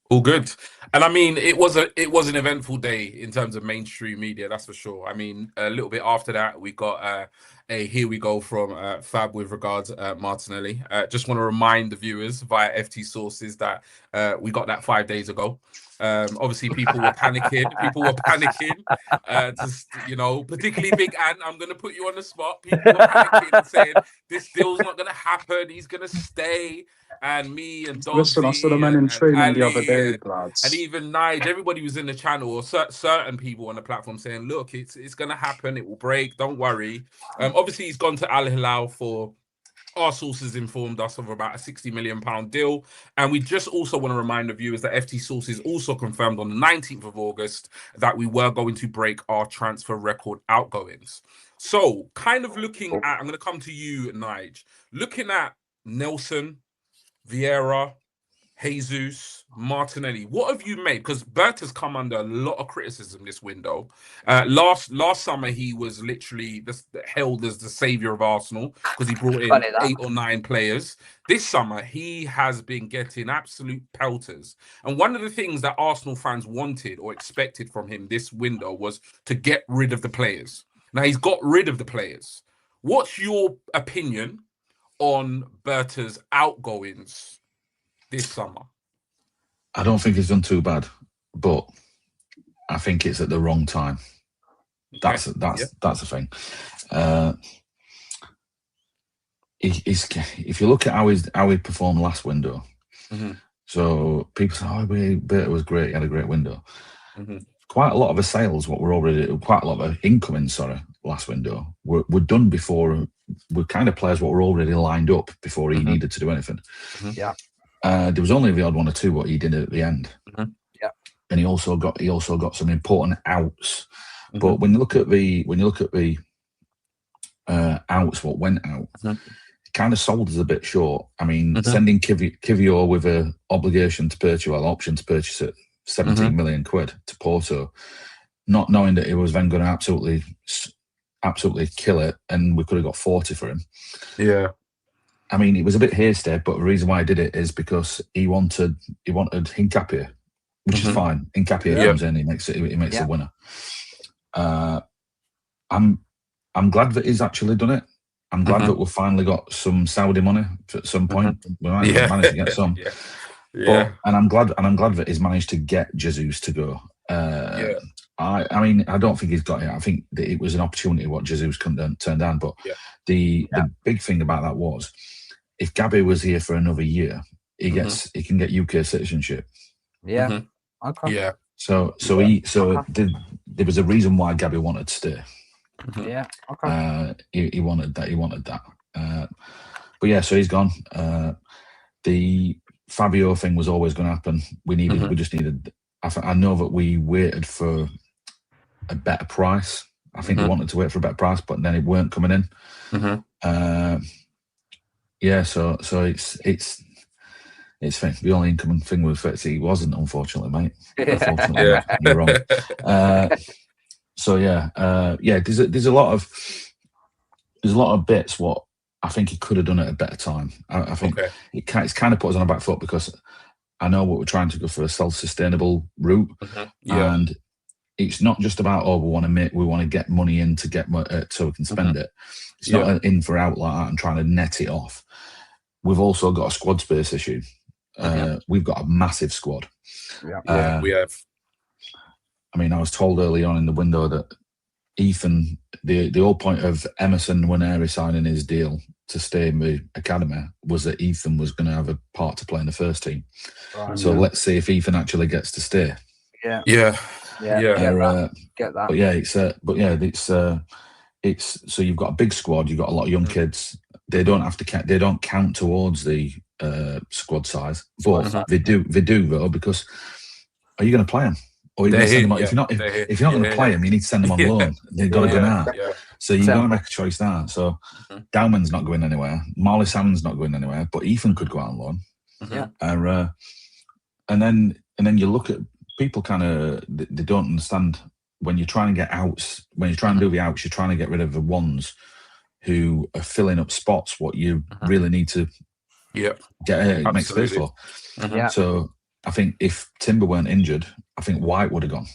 All good. And I mean, it was an eventful day in terms of mainstream media, that's for sure. I mean, a little bit after that, we got a here we go from Fab with regards Martinelli. Just want to remind the viewers via FT sources that we got that 5 days ago. Obviously, people were panicking. People were panicking. Just, you know, particularly Big Ant. I'm going to put you on the spot. People were panicking and saying this deal's not going to happen. He's going to stay. And me and Listen, I saw the Dogsy man in and training the other Ali day, and lads. even Nige, everybody was in the channel, or certain people on the platform saying, "Look, it's going to happen. It will break. Don't worry." Obviously, he's gone to Al Hilal for. Our sources informed us of about a £60 million deal. And we just also want to remind the viewers that FT sources also confirmed on the 19th of August that we were going to break our transfer record outgoings. So, kind of looking at, I'm going to come to you, Nige, looking at Nelson, Vieira, Jesus, Martinelli. What have you made? Because Bert has come under a lot of criticism this window. Last summer, he was literally held as the savior of Arsenal because he brought in 8 or 9 players. This summer, he has been getting absolute pelters. And one of the things that Arsenal fans wanted or expected from him this window was to get rid of the players. Now, he's got rid of the players. What's your opinion on Berta's outgoings this summer? I don't think he's done too bad, but I think it's at the wrong time. That's the thing. If you look at how he performed last window, so people say, "Oh, Berta was great. He had a great window." Quite a lot of the sales, quite a lot of incoming, last window were done before. Were kind of players what were already lined up before he needed to do anything. Yeah. There was only the odd one or two what he did at the end. Yeah, and he also got some important outs. But when you look at the outs, what went out, it kind of sold us a bit short. I mean, sending Kivior with an option to purchase at 17 million quid to Porto, not knowing that he was then going to absolutely kill it, and we could have got 40 for him. Yeah. I mean, it was a bit hasty, but the reason why I did it is because he wanted Hincapié, which is fine. Hincapié comes in, he makes the winner. I'm glad that he's actually done it. I'm glad that we've finally got some Saudi money at some point. We might manage to get some. And I'm glad that he's managed to get Jesus to go. I mean, I don't think he's got it. I think that it was an opportunity what Jesus couldn't turn down. But the big thing about that was, if Gabby was here for another year, he can get UK citizenship. Yeah. Okay. Yeah. So there was a reason why Gabby wanted to stay. Yeah. Okay. He wanted that. But yeah, so he's gone. The Fabio thing was always going to happen. We just needed. I know that we waited for a better price. I think we wanted to wait for a better price, but then it weren't coming in. So it's the only incoming thing with Fitzy. He wasn't, unfortunately, mate. Unfortunately, you're wrong. There's a lot of bits what I think he could have done at a better time. I think it's kind of put us on a back foot because I know what we're trying to go for a self-sustainable route, and it's not just about we want to get money in to get so we can spend it. It's not an in for out like that and trying to net it off. We've also got a squad space issue. We've got a massive squad. We have. I mean, I was told early on in the window that Ethan, the whole point of Emerson Nwaneri signing his deal to stay in the academy was that Ethan was going to have a part to play in the first team. Right. So let's see if Ethan actually gets to stay. Yeah. Get that. But it's so you've got a big squad, you've got a lot of young kids. they don't have to they don't count towards the squad size, but they do though, because are you going to play them? Or are you going to send them on? If you're not going to play them, you need to send them on loan. They've got to go now. So you've got to make a choice there. So Dowman's not going anywhere. Marley Salmon's not going anywhere, but Ethan could go out on loan. And then you look at people they don't understand when you're trying to get outs, when you're trying to do the outs, you're trying to get rid of the ones who are filling up spots. What you really need to make space for. So I think if Timber weren't injured, I think White would have gone.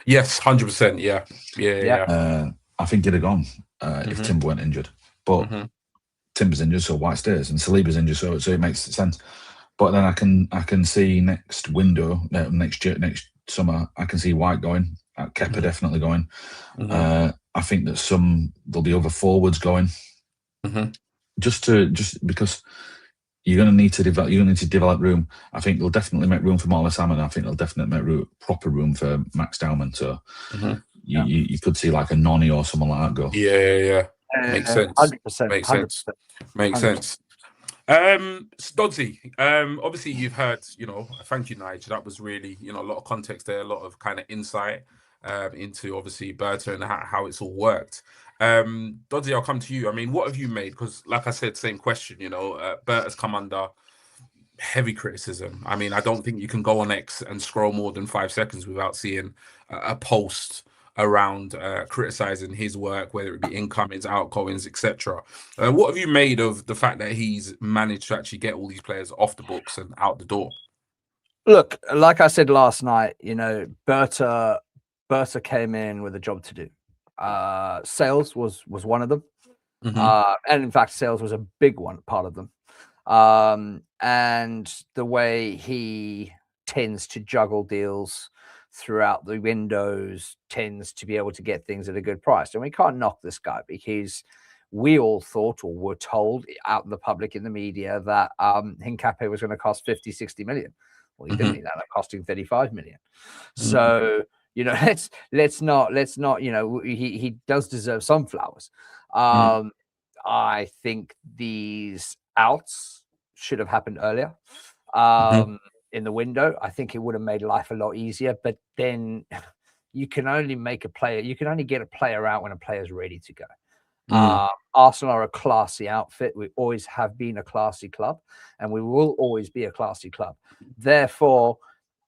Yes, 100%. Yeah. I think he'd have gone if Timber weren't injured. But Timber's injured, so White stays, and Saliba's injured, so it makes sense. But then I can see next window, next summer, I can see White going, Kepa definitely going. I think that there'll be other forwards going, just because you're going to need to develop. You're going to need to develop room. I think they'll definitely make room for Marley Salmon. I think they'll definitely make proper room for Max Dowman. So you could see like a Nonny or someone like that go. Yeah. Makes sense. 100%. Makes sense. 100%. Makes sense. Stodsy, obviously you've heard, thank you, Nigel. That was really, a lot of context there, a lot of kind of insight into obviously Berta and how it's all worked. Dodsy, I'll come to you. I mean, what have you made? Because like I said, same question, Berta's come under heavy criticism. I mean, I don't think you can go on X and scroll more than 5 seconds without seeing a post around criticizing his work, whether it be incomings, outgoings, etc. What have you made of the fact that he's managed to actually get all these players off the books and out the door? Look, like I said last night, Berta came in with a job to do. Sales was one of them, and in fact, sales was a big part of them. And the way he tends to juggle deals throughout the windows, tends to be able to get things at a good price. And we can't knock this guy, because we all thought, or were told out in the public, in the media, that Hincapié was going to cost 50, 60 million. Well, he didn't. That costing 35 million. So, let's not, he does deserve some flowers. I think these outs should have happened earlier. In the window, I think it would have made life a lot easier. But then you can only get a player out when a player's ready to go. Arsenal are a classy outfit. We always have been a classy club, and we will always be a classy club. Therefore,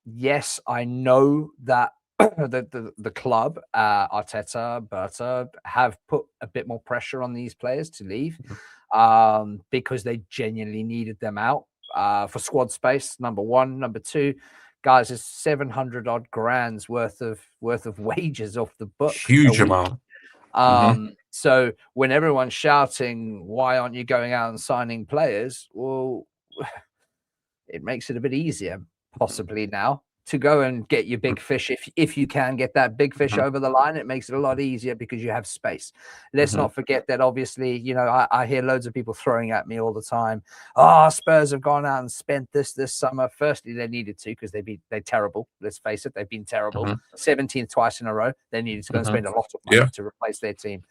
yes, I know that the club, Arteta, Berta, have put a bit more pressure on these players to leave, because they genuinely needed them out. For squad space, number one. Number two, guys, there's 700 odd grand's worth of wages off the book. Huge amount. So when everyone's shouting, why aren't you going out and signing players? Well, it makes it a bit easier, possibly now, to go and get your big fish. If you can get that big fish over the line, it makes it a lot easier because you have space. Let's not forget that, obviously, I hear loads of people throwing at me all the time, Spurs have gone out and spent this summer. Firstly, they needed to, because they're terrible. Let's face it, they've been terrible. 17th twice in a row. They needed to go and spend a lot of money to replace their team.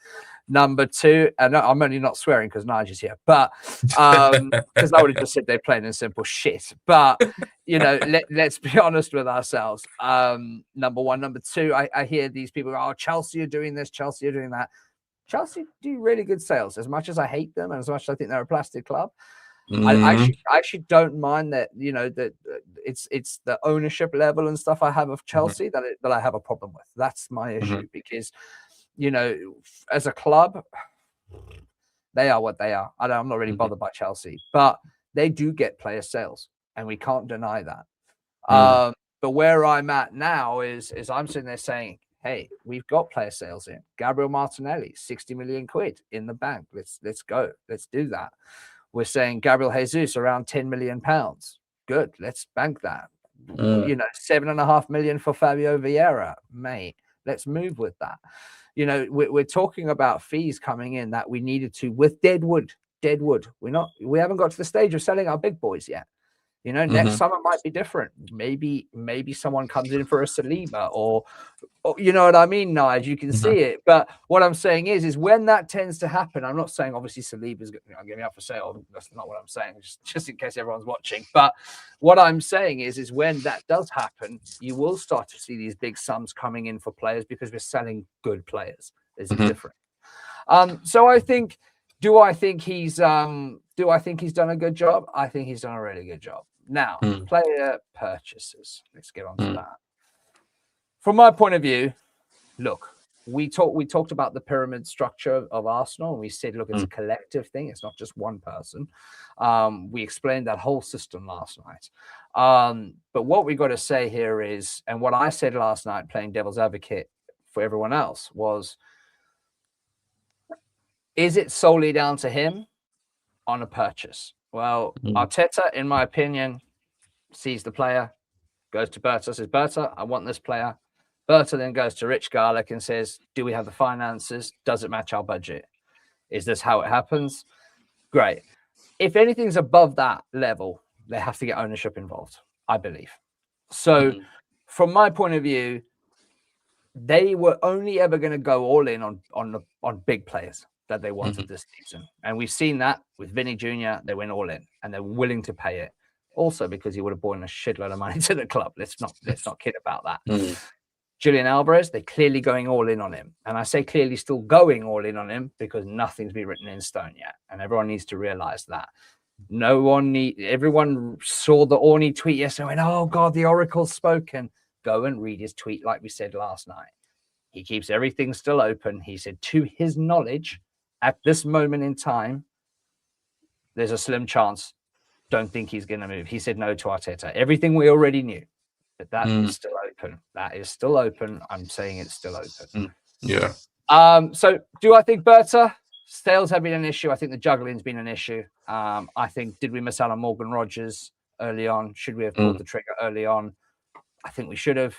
Number two, and I'm only not swearing because Nigel's here, but because I would have just said they're plain and simple shit. But let's be honest with ourselves. Number one. Number two, I hear these people go, Chelsea are doing this, Chelsea are doing that. Chelsea do really good sales. As much as I hate them, and as much as I think they're a plastic club, I actually don't mind that. That it's the ownership level and stuff I have of Chelsea that I have a problem with. That's my issue, because as a club, they are what they are. I'm not really bothered by Chelsea, but they do get player sales, and we can't deny that. But where I'm at now is I'm sitting there saying, hey, we've got player sales in. Gabriel Martinelli, 60 million quid in the bank. Let's go. Let's do that. We're saying Gabriel Jesus around 10 million pounds. Good. Let's bank that. 7.5 million for Fabio Vieira, mate. Let's move with that. We're talking about fees coming in that we needed to with Deadwood. We haven't got to the stage of selling our big boys yet. You know, next summer might be different. Maybe someone comes in for a Saliba or you know what I mean, Nige? You can see it. But what I'm saying is when that tends to happen, I'm not saying obviously Saliba's getting up for sale. That's not what I'm saying, just in case everyone's watching. But what I'm saying is when that does happen, you will start to see these big sums coming in for players because we're selling good players. There's a difference. So I think, do I think he's done a good job? I think he's done a really good job. Now, player purchases. Let's get on to that. From my point of view, look, we talked about the pyramid structure of Arsenal, and we said, look, it's a collective thing. It's not just one person. We explained that whole system last night. But what we got to say here is, and what I said last night, playing devil's advocate for everyone else, was, is it solely down to him on a purchase? Well, Arteta, in my opinion, sees the player, goes to Berta, says, Berta, I want this player. Berta then goes to Rich Garlick and says, do we have the finances? Does it match our budget? Is this how it happens? Great. If anything's above that level, they have to get ownership involved, I believe. So from my point of view, they were only ever going to go all in on big players that they wanted this season. And we've seen that with Vinny Jr. They went all in and they're willing to pay it. Also because he would have brought in a shitload of money to the club. Let's not kid about that. Julian Alvarez, they're clearly going all in on him. And I say clearly still going all in on him because nothing's been written in stone yet. And everyone needs to realize that. Everyone saw the Orney tweet yesterday and went, oh God, the oracle's spoken. Go and read his tweet like we said last night. He keeps everything still open. He said, to his knowledge, at this moment in time, there's a slim chance. Don't think he's going to move. He said no to Arteta. Everything we already knew. But that is still open. That is still open. I'm saying it's still open. Yeah. So do I think Berta? Sales have been an issue. I think the juggling's been an issue. I think, did we miss out on Morgan Rogers early on? Should we have pulled the trigger early on? I think we should have.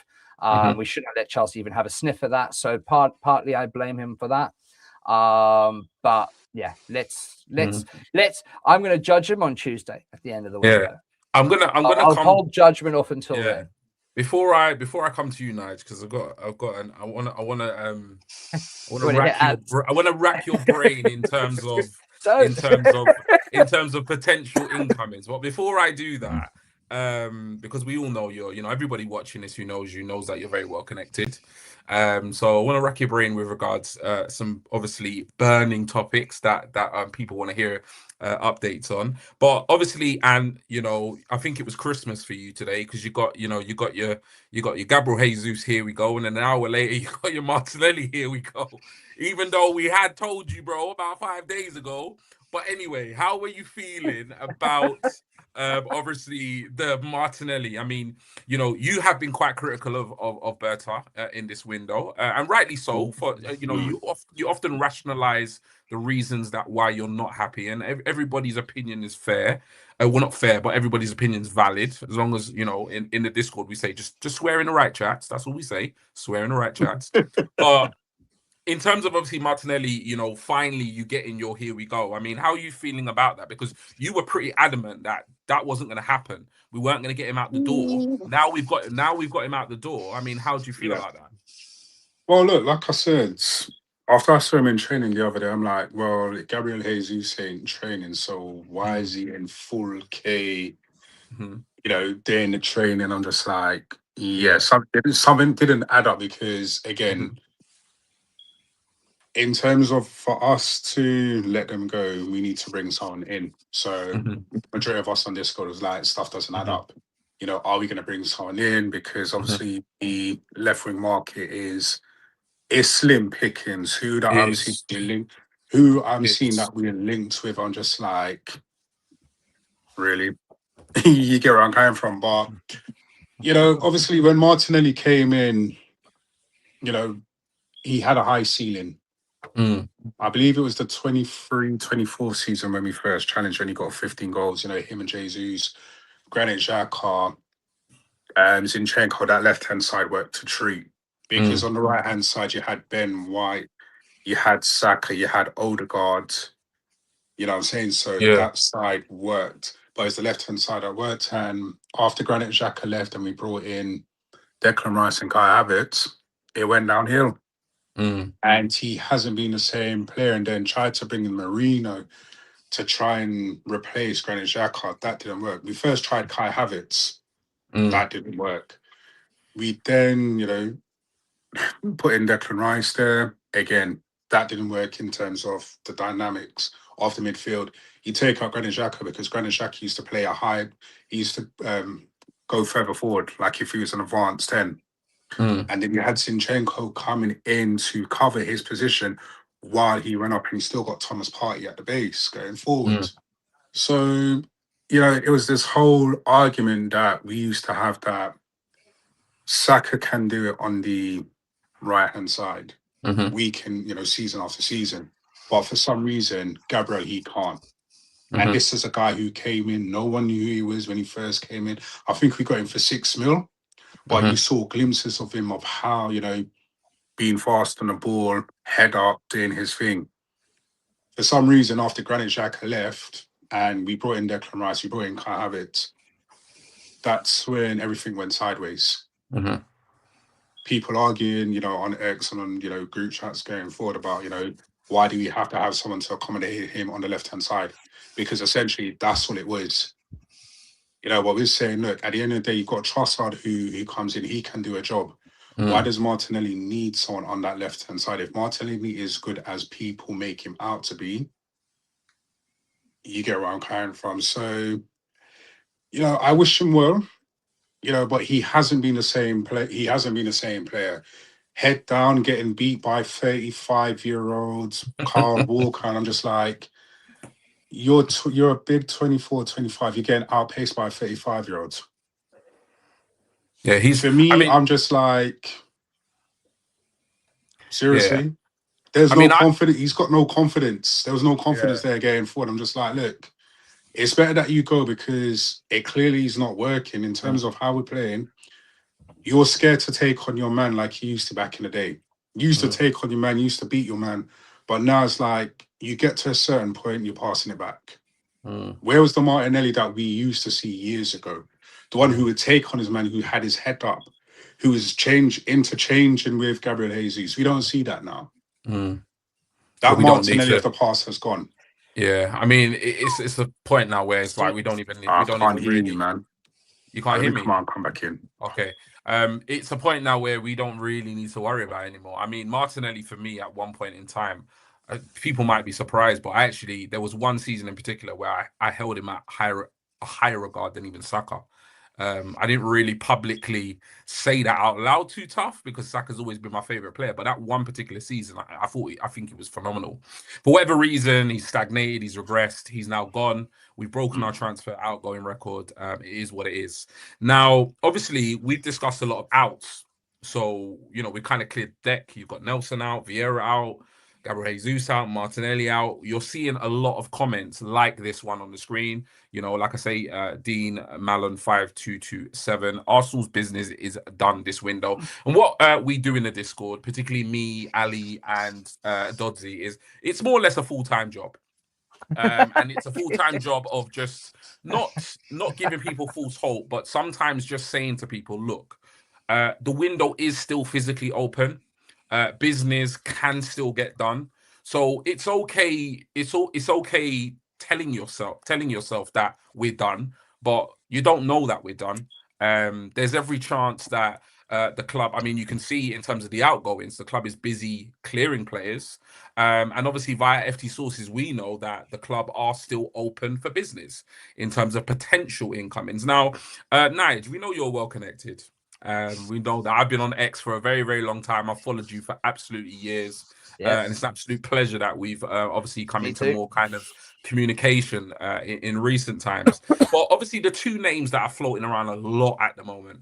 We shouldn't have let Chelsea even have a sniff of that. So partly I blame him for that. But yeah, let's I'm going to judge him on Tuesday at the end of the week. Yeah. I'll hold judgment off until then. Before I come to you, Nige, because I want to rack your brain in terms of potential incomings. But before I do that, because we all know everybody watching this who knows that you're very well connected. So I want to rack your brain with regards some obviously burning topics that people want to hear updates on. But obviously, and I think it was Christmas for you today because you got your Gabriel Jesus, here we go, and then an hour later you got your Martinelli, here we go. Even though we had told you, bro, about 5 days ago. But anyway, how were you feeling about obviously the Martinelli? I mean, you have been quite critical of Berta in this window, and rightly so. For you often rationalize the reasons why you're not happy, and everybody's opinion is fair. Well, not fair, but everybody's opinion is valid as long as in the Discord we say just swear in the right chats. That's all we say. Swear in the right chats. But in terms of obviously Martinelli, finally you get in your here we go. I mean, how are you feeling about that? Because you were pretty adamant that wasn't going to happen. We weren't going to get him out the door. Now we've got him out the door. I mean, how do you feel about that? Well, look, like I said, after I saw him in training the other day, I'm like, well, Gabriel Jesus ain't training, so why is he in full K? Doing the training. I'm just like, something didn't add up because again. In terms of for us to let them go, we need to bring someone in. So majority of us on Discord was like, stuff doesn't add up. Are we going to bring someone in? Because obviously the left wing market is slim pickings. Who I'm seeing that we're linked with, I'm just like, really? You get where I'm coming from. But, obviously when Martinelli came in, he had a high ceiling. I believe it was the 23-24 season when we first challenged when he got 15 goals. Him and Jesus, Granit Xhaka, Zinchenko, that left-hand side worked to treat. Because on the right-hand side, you had Ben White, you had Saka, you had Odegaard. You know what I'm saying? So Yeah. that side worked, but it's the left-hand side that worked. And after Granit Xhaka left and we brought in Declan Rice and Kai Havertz, it went downhill. And he hasn't been the same player. And then tried to bring in Marino to try and replace Granit Xhaka. That didn't work. We first tried Kai Havertz. That didn't work. We then, put in Declan Rice there. Again, that didn't work in terms of the dynamics of the midfield. You take out Granit Xhaka because Granit Xhaka used to play a high, he used to go further forward, like if he was an advanced 10. And then you had Zinchenko coming in to cover his position while he went up, and he still got Thomas Partey at the base going forward. So, it was this whole argument that we used to have that Saka can do it on the right-hand side. We can, season after season. But for some reason, Gabriel, he can't. And this is a guy who came in, no one knew who he was when he first came in. I think we got him for 6 mil. But you saw glimpses of him of how, being fast on the ball, head up, doing his thing. For some reason, after Granit Xhaka left and we brought in Declan Rice, we brought in Kai Havertz, that's when everything went sideways. People arguing, on X and on, group chats going forward about, why do we have to have someone to accommodate him on the left-hand side? Because essentially that's all it was. What we're saying, look, at the end of the day, you've got Trossard who comes in, he can do a job. Why does Martinelli need someone on that left-hand side? If Martinelli is good as people make him out to be, you get where I'm coming from. So, I wish him well, but he hasn't been the same player. He hasn't been the same player. Head down, getting beat by 35-year-olds, Carl Walker, and I'm just like, you're a big 24, 25. You're getting outpaced by 35-year-olds. Yeah, For me, I'm just like, seriously? There's no confidence. He's got no confidence. There was no confidence there going forward. I'm just like, look, it's better that you go because it clearly is not working in terms of how we're playing. You're scared to take on your man like you used to back in the day. You used to take on your man, you used to beat your man. But now it's like you get to a certain point, you're passing it back. Where was the Martinelli that we used to see years ago? The one who would take on his man, who had his head up, who was interchanging with Gabriel Jesus. We don't see that now. That Martinelli of the past has gone. Yeah, I mean, it's the point now where it's like we don't even hear you, man. You can't hear me? Come on, come back in. Okay. It's a point now where we don't really need to worry about it anymore. I mean, Martinelli for me at one point in time, people might be surprised, but actually there was one season in particular where I held him at a higher regard than even Saka. I didn't really publicly say that out loud too tough because Saka's always been my favorite player. But that one particular season, I think he was phenomenal. For whatever reason, he's stagnated, he's regressed, he's now gone. We've broken our transfer outgoing record. It is what it is. Now, obviously, we've discussed a lot of outs. So, we kind of cleared deck. You've got Nelson out, Vieira out, Gabriel Jesus out, Martinelli out. You're seeing a lot of comments like this one on the screen. Like I say, Dean Malon 5227. Arsenal's business is done this window. And what we do in the Discord, particularly me, Ali, and Dodsy, is it's more or less a full-time job. And it's a full-time job of just not giving people false hope, but sometimes just saying to people, look, the window is still physically open. Business can still get done, so it's okay. It's okay telling yourself that we're done, but you don't know that we're done. There's every chance that the club, I mean, you can see in terms of the outgoings, the club is busy clearing players, and obviously via FT sources, we know that the club are still open for business in terms of potential incomings. Now, Nige, we know you're well connected. We know that I've been on X for a very, very long time. I've followed you for absolutely years. And it's an absolute pleasure that we've obviously come into more kind of communication in recent times. But obviously the two names that are floating around a lot at the moment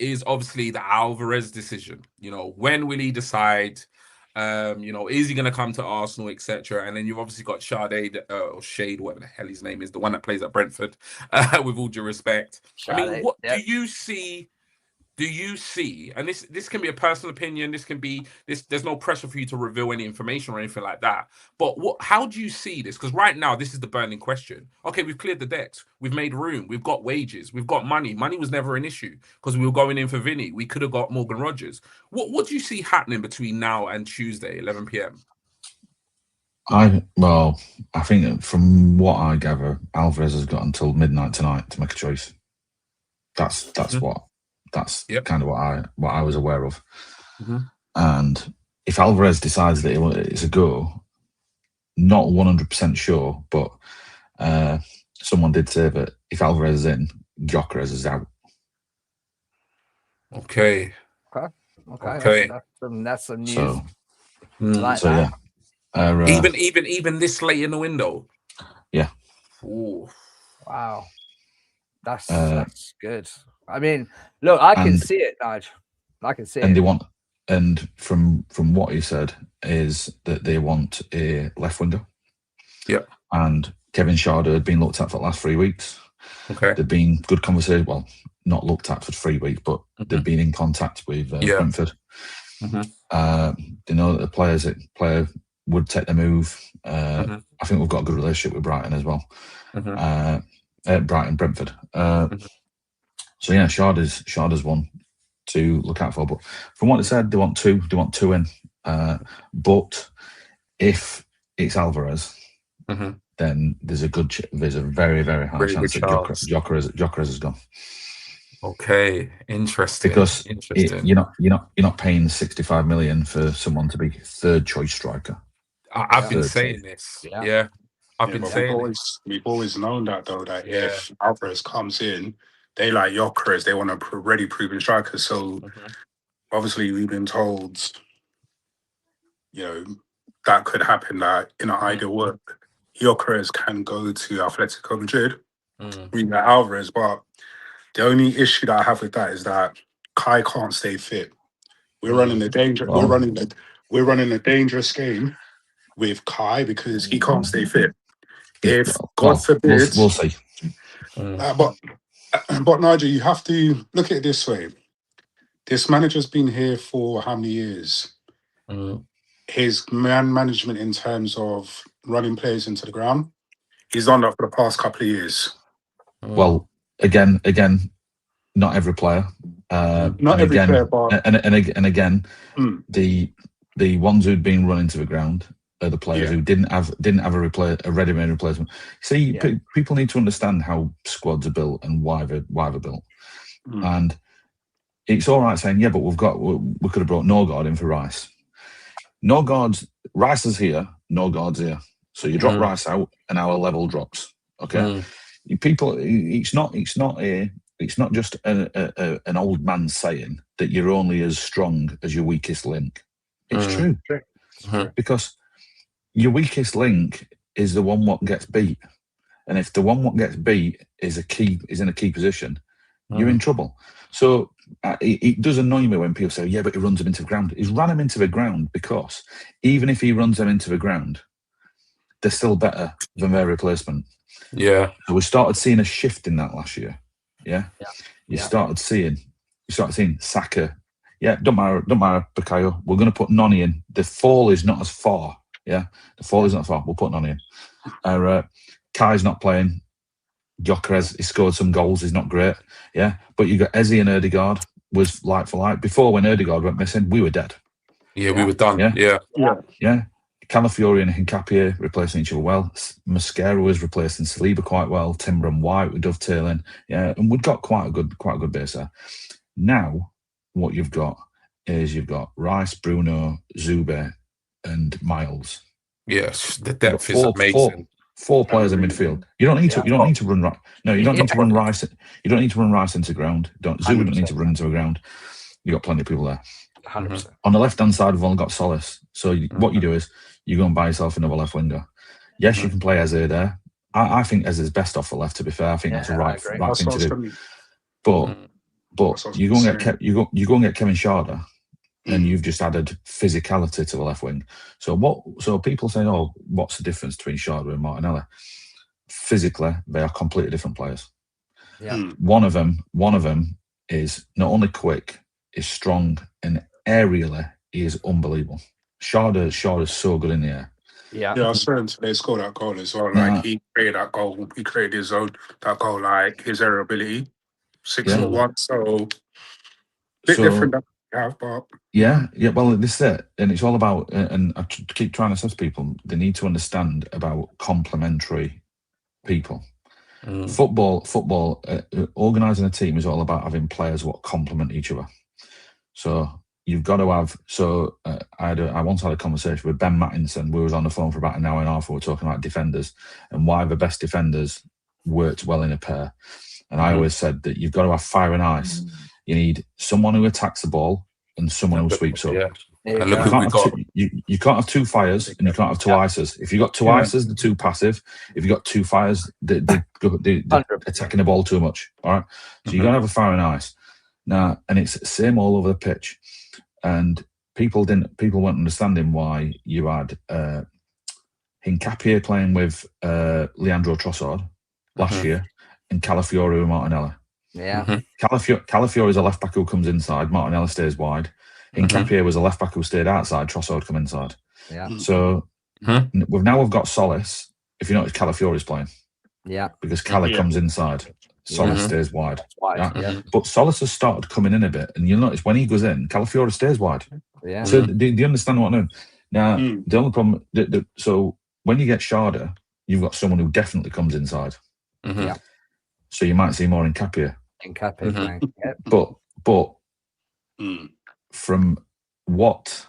is obviously the Alvarez decision. When will he decide? Is he going to come to Arsenal, etc.? And then you've obviously got Sade or Shade, whatever the hell his name is, the one that plays at Brentford, with all due respect. Sade, I mean, what do you see do you see, and this can be a personal opinion, this can be this, there's no pressure for you to reveal any information or anything like that, but how do you see this? Because right now this is the burning question. Okay, we've cleared the decks, we've made room, we've got wages, we've got money was never an issue because we were going in for Vinny, we could have got Morgan Rogers. What do you see happening between now and Tuesday 11 p.m? I think from what I gather, Alvarez has got until midnight tonight to make a choice. That's kind of what I was aware of. And if Alvarez decides that it's a go, not 100% sure, but someone did say that if Alvarez is in, Gyökeres is out. Okay. That's some news. So, like that. Yeah. Even this late in the window. Yeah. Ooh. Wow. That's good. I mean, look, I can see it, Nigel. I can see it. And they want, and from what he said is that they want a left winger. Yeah. And Kevin Schade had been looked at for the last 3 weeks. Okay. There'd been good conversation. Well, not looked at for 3 weeks, but they'd been in contact with Brentford. They know that the player would take the move. I think we've got a good relationship with Brighton as well. Brentford. So yeah, Schade one to look out for. But from what they said, they want two in. But if it's Alvarez, then there's a very, very high chance that Gyökeres has gone. Okay, interesting. Because you're not paying 65 million for someone to be third choice striker. I've been saying this. Yeah. I've been saying we've always known that though, that if Alvarez comes in, they like Gyökeres, they want a ready proven striker. So obviously we've been told, that could happen, that in an ideal world, Gyökeres can go to Atletico Madrid. We got Alvarez, but the only issue that I have with that is that Kai can't stay fit. We're running a dangerous game with Kai because he can't stay fit. If God forbid, we'll see. But Nigel, you have to look at it this way. This manager's been here for how many years? His management in terms of running players into the ground, he's done that for the past couple of years. Well, again, not every player. Not every player, but and again, the ones who'd been run into the ground are the players who didn't have a ready-made replacement. See, people need to understand how squads are built and why they're built. And it's all right saying, but we could have brought Norgard in for Rice. Rice is here, Norgard's here. So you drop Rice out and our level drops. Okay. People, it's not just an old man saying that you're only as strong as your weakest link. It's true. Because your weakest link is the one what gets beat. And if the one what gets beat is in a key position, you're in trouble. So it does annoy me when people say, but he runs them into the ground. He's run them into the ground because even if he runs them into the ground, they're still better than their replacement. Yeah. So we started seeing a shift in that last year. You started seeing Saka. Don't matter, Bukayo. We're going to put Noni in. The fall is not as far. The fall is not far. We'll put Noni in. Kai's not playing. Gyökeres, he scored some goals. He's not great. But you got Eze and Ødegaard was like for like. Before, when Ødegaard went missing, we were dead. We were done. Calafiori and Hincapié replacing each other well. Mascara was replacing Saliba quite well. Timber and White were dovetailing. And we've got quite a good base there. Now, what you've got is Rice, Bruno, Zube, and Miles. Yes, the depth is amazing. Four players in midfield. You don't need to run right. No, you don't need to run Rice. You don't need to run Rice into ground. Zube don't need to run into the ground. You got plenty of people there. 100%. On the left hand side, we've only got Solis. So what you do is you go and buy yourself another left winger. Yes, you can play Eze there. I think Eze's best off the left. To be fair, I think that's the right thing to do. But you go and get Kevin Schade, and you've just added physicality to the left wing. So people say, what's the difference between Schade and Martinelli? Physically, they are completely different players. One of them is not only quick, is strong, and aerially he is unbelievable. Sharda's so good in the air. Yeah. Yeah, I was saying today scored that goal as well. Yeah. Like he created that goal. He created his own that goal. Like his aerial ability, 6'1", so bit different than we have, but yeah. Well, this is it, and it's all about. And I keep trying to say to people, they need to understand about complementary people. Football, organising a team is all about having players what complement each other. So you've got to have. So I once had a conversation with Ben Mattinson. We was on the phone for about an hour and a half. We were talking about defenders and why the best defenders worked well in a pair. And I always said that you've got to have fire and ice. You need someone who attacks the ball and someone who sweeps up. Yeah. And look who we got. You can't have two fires and you can't have two ices. If you got two ices, they're too passive. If you got two fires, they're attacking the ball too much. All right. So you got to have a fire and ice. Now, and it's the same all over the pitch. And people weren't understanding why you had Hincapie playing with Leandro Trossard last year and Calafiore and Martinelli. Yeah. Calafiore is a left back who comes inside. Martinelli stays wide. Hincapie was a left back who stayed outside. Trossard come inside. Yeah. So we've got Solis. If you notice, Calafiore's playing. Yeah. Because Cala comes inside. Solis stays wide. Yeah. But Solis has started coming in a bit, and you'll notice when he goes in, Calafiore stays wide. Yeah. So do you understand what I mean? Now, the only problem, so when you get Sharda, you've got someone who definitely comes inside. Yeah. So you might see more in Capia. But from what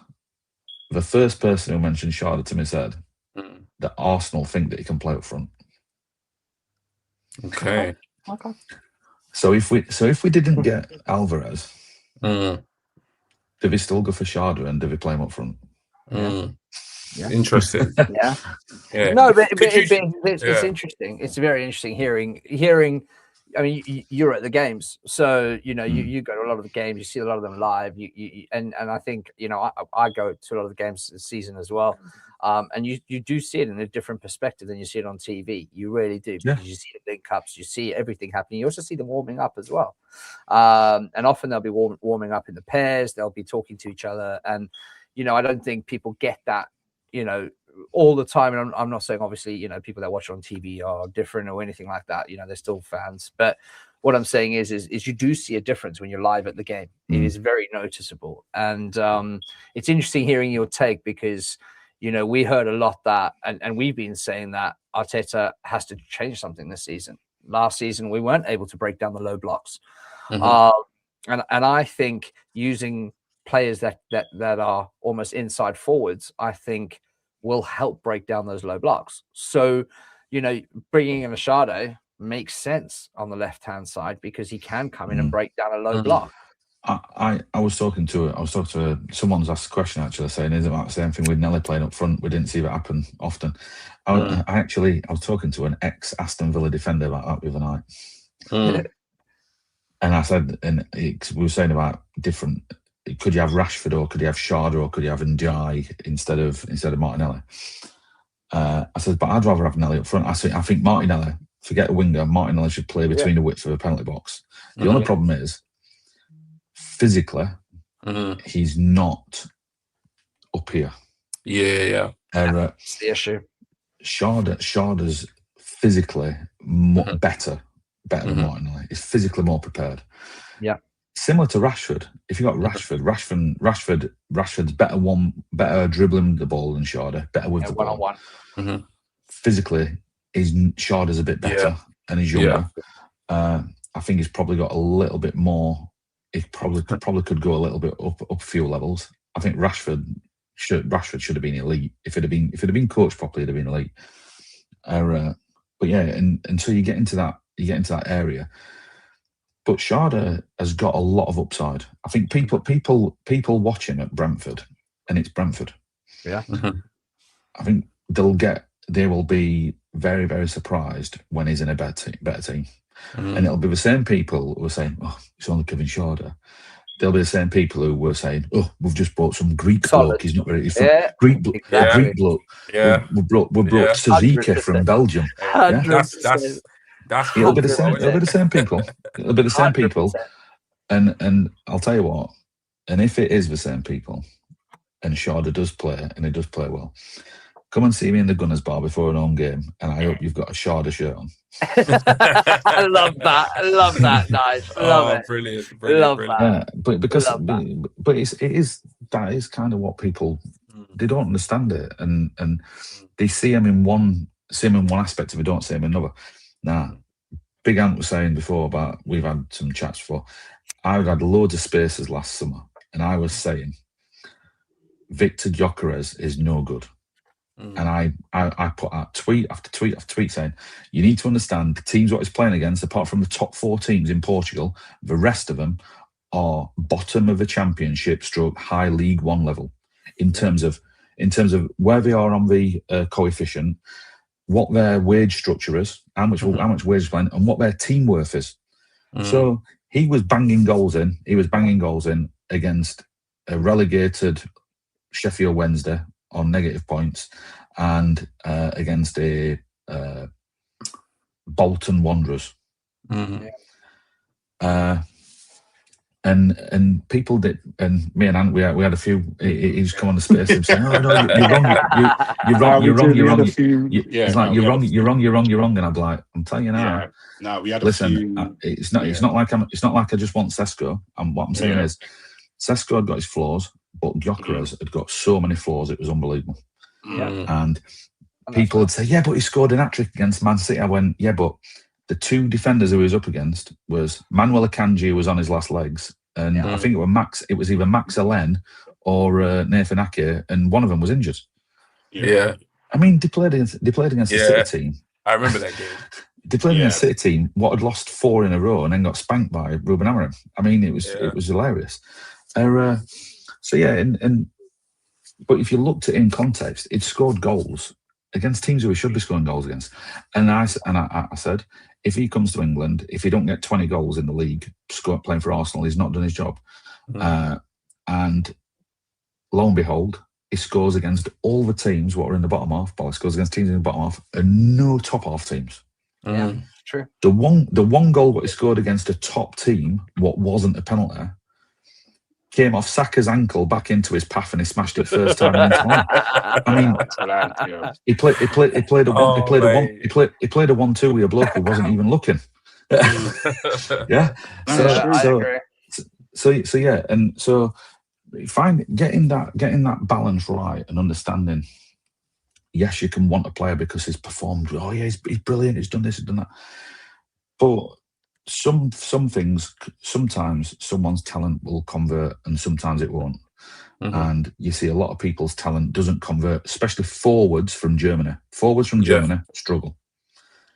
the first person who mentioned Sharda to me said, that Arsenal think that he can play up front. Okay. So if we didn't get Alvarez, do we still go for Sharda and do we play him up front? Yeah. Interesting. Yeah. Yeah. No, but it's interesting. It's very interesting hearing. I mean, you're at the games, so you know you go to a lot of the games. You see a lot of them live. And I think I go to a lot of the games this season as well. And you do see it in a different perspective than you see it on TV. You really do, because you see the link ups, you see everything happening. You also see them warming up as well. And often they'll be warming up in the pairs. They'll be talking to each other, and I don't think people get that. All the time. And I'm not saying obviously, people that watch on TV are different or anything like that. They're still fans. But what I'm saying is you do see a difference when you're live at the game. It is very noticeable. And it's interesting hearing your take, because, we heard a lot that, and we've been saying that Arteta has to change something this season. Last season, we weren't able to break down the low blocks. And I think using players that are almost inside forwards, I think will help break down those low blocks. So, bringing in a Sade makes sense on the left-hand side, because he can come in and break down a low block. I was talking to someone's asked a question actually, saying, isn't that the same thing with Nelly playing up front? We didn't see that happen often. I was talking to an ex-Aston Villa defender about that the other night. And I said, we were saying about different. Could you have Rashford, or could you have Sharda, or could you have Ndiaye instead of Martinelli? I said, but I'd rather have Nelly up front. I think Martinelli, forget a winger, Martinelli should play between the width of a penalty box. The only problem is, physically, he's not up here. Yeah. That's the issue. Sharda's physically better than Martinelli. He's physically more prepared. Yeah. Similar to Rashford. If you got Rashford's better dribbling the ball than Sharda, better with the ball. One-on-one. Physically, Sharda's a bit better and he's younger. I think he's probably got a little bit more. He probably could go a little bit up a few levels. I think Rashford should have been elite. If it had been coached properly, it'd have been elite. But yeah, and so you get into that area. But Sharda has got a lot of upside. I think people watch him at Brentford, and it's Brentford. Yeah. I think they will be very, very surprised when he's in a better team. And it'll be the same people who are saying, "Oh, it's only Kevin Sharda." They'll be the same people who were saying, "Oh, we've just bought some Greek bloke. He's not very Greek bloke. Yeah. We brought Sazika from Belgium." That's It'll be the same people. It'll be the same people. And I'll tell you what, and if it is the same people, and Sharda does play, and he does play well, come and see me in the Gunners Bar before an home game, and I hope you've got a Sharda shirt on. I love that. I love that. Nice. Love it. Brilliant, Love brilliant. Yeah, but because Love that. but it is that is kind of what people they don't understand it, and they see him in one aspect of it, don't see him in another. Now, Big Ant was saying before about we've had some chats before. I've had loads of spaces last summer, and I was saying Victor Gyökeres is no good. And I put out tweet after tweet after tweet saying, you need to understand the teams what he's playing against, apart from the top 4 teams in Portugal, the rest of them are bottom of the championship stroke high League One level in terms of where they are on the coefficient, what their wage structure is, how much wage is playing, and what their team worth is. So he was banging goals in. He was banging goals in against a relegated Sheffield Wednesday on negative points, and against a Bolton Wanderers. And people did, and me and Ant, we had a few. He's come on the space and saying, "Oh no, you're wrong, you're wrong." It's like you're wrong, and I'm like, I'm telling you now. Yeah. No, we had listen, a few. it's not like I just want Sesko. And what I'm saying is, Sesko had got his flaws, but Gyökeres had got so many flaws, it was unbelievable. And people would say, yeah, but he scored an hat-trick against Man City. I went, yeah, but the 2 defenders who he was up against was Manuel Akanji, who was on his last legs, and I think it was either Max Allen or Nathan Ake, and one of them was injured. Yeah. I mean, they played against the City team. I remember that game. They played against the City team, what had lost 4 in a row and then got spanked by Ruben Amorim. I mean, it was hilarious. So yeah, but if you looked at it in context, it scored goals against teams who he should be scoring goals against. And I said, if he comes to England, if he don't get 20 goals in the league, playing for Arsenal, he's not done his job. And lo and behold, he scores against all the teams what are in the bottom half. But he scores against teams in the bottom half and no top half teams. Yeah, true. The one goal what he scored against a top team, what wasn't a penalty, came off Saka's ankle back into his path, and he smashed it first time. I mean, he played a 1-2 with a bloke who wasn't even looking. Yeah. So yeah, and so getting that balance right and understanding. Yes, you can want a player because he's performed. Oh yeah, he's brilliant. He's done this, he's done that. But some things, sometimes someone's talent will convert and sometimes it won't. And you see a lot of people's talent doesn't convert, especially forwards from Germany. Forwards from Germany struggle.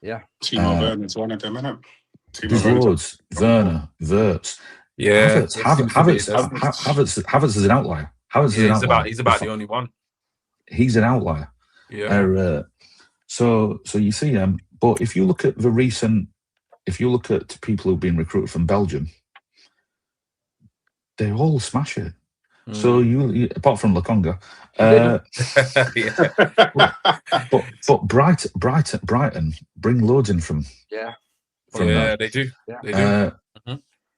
Yeah. Timo Werner's one of them, isn't it? There's loads. Werner, Wirtz. Yeah. Havertz is an outlier. He's about the only one. He's an outlier. Yeah. So you see them, but if you look at people who've been recruited from Belgium, they all smash it. So you apart from Lokonga, but Brighton bring loads in from they do. They do.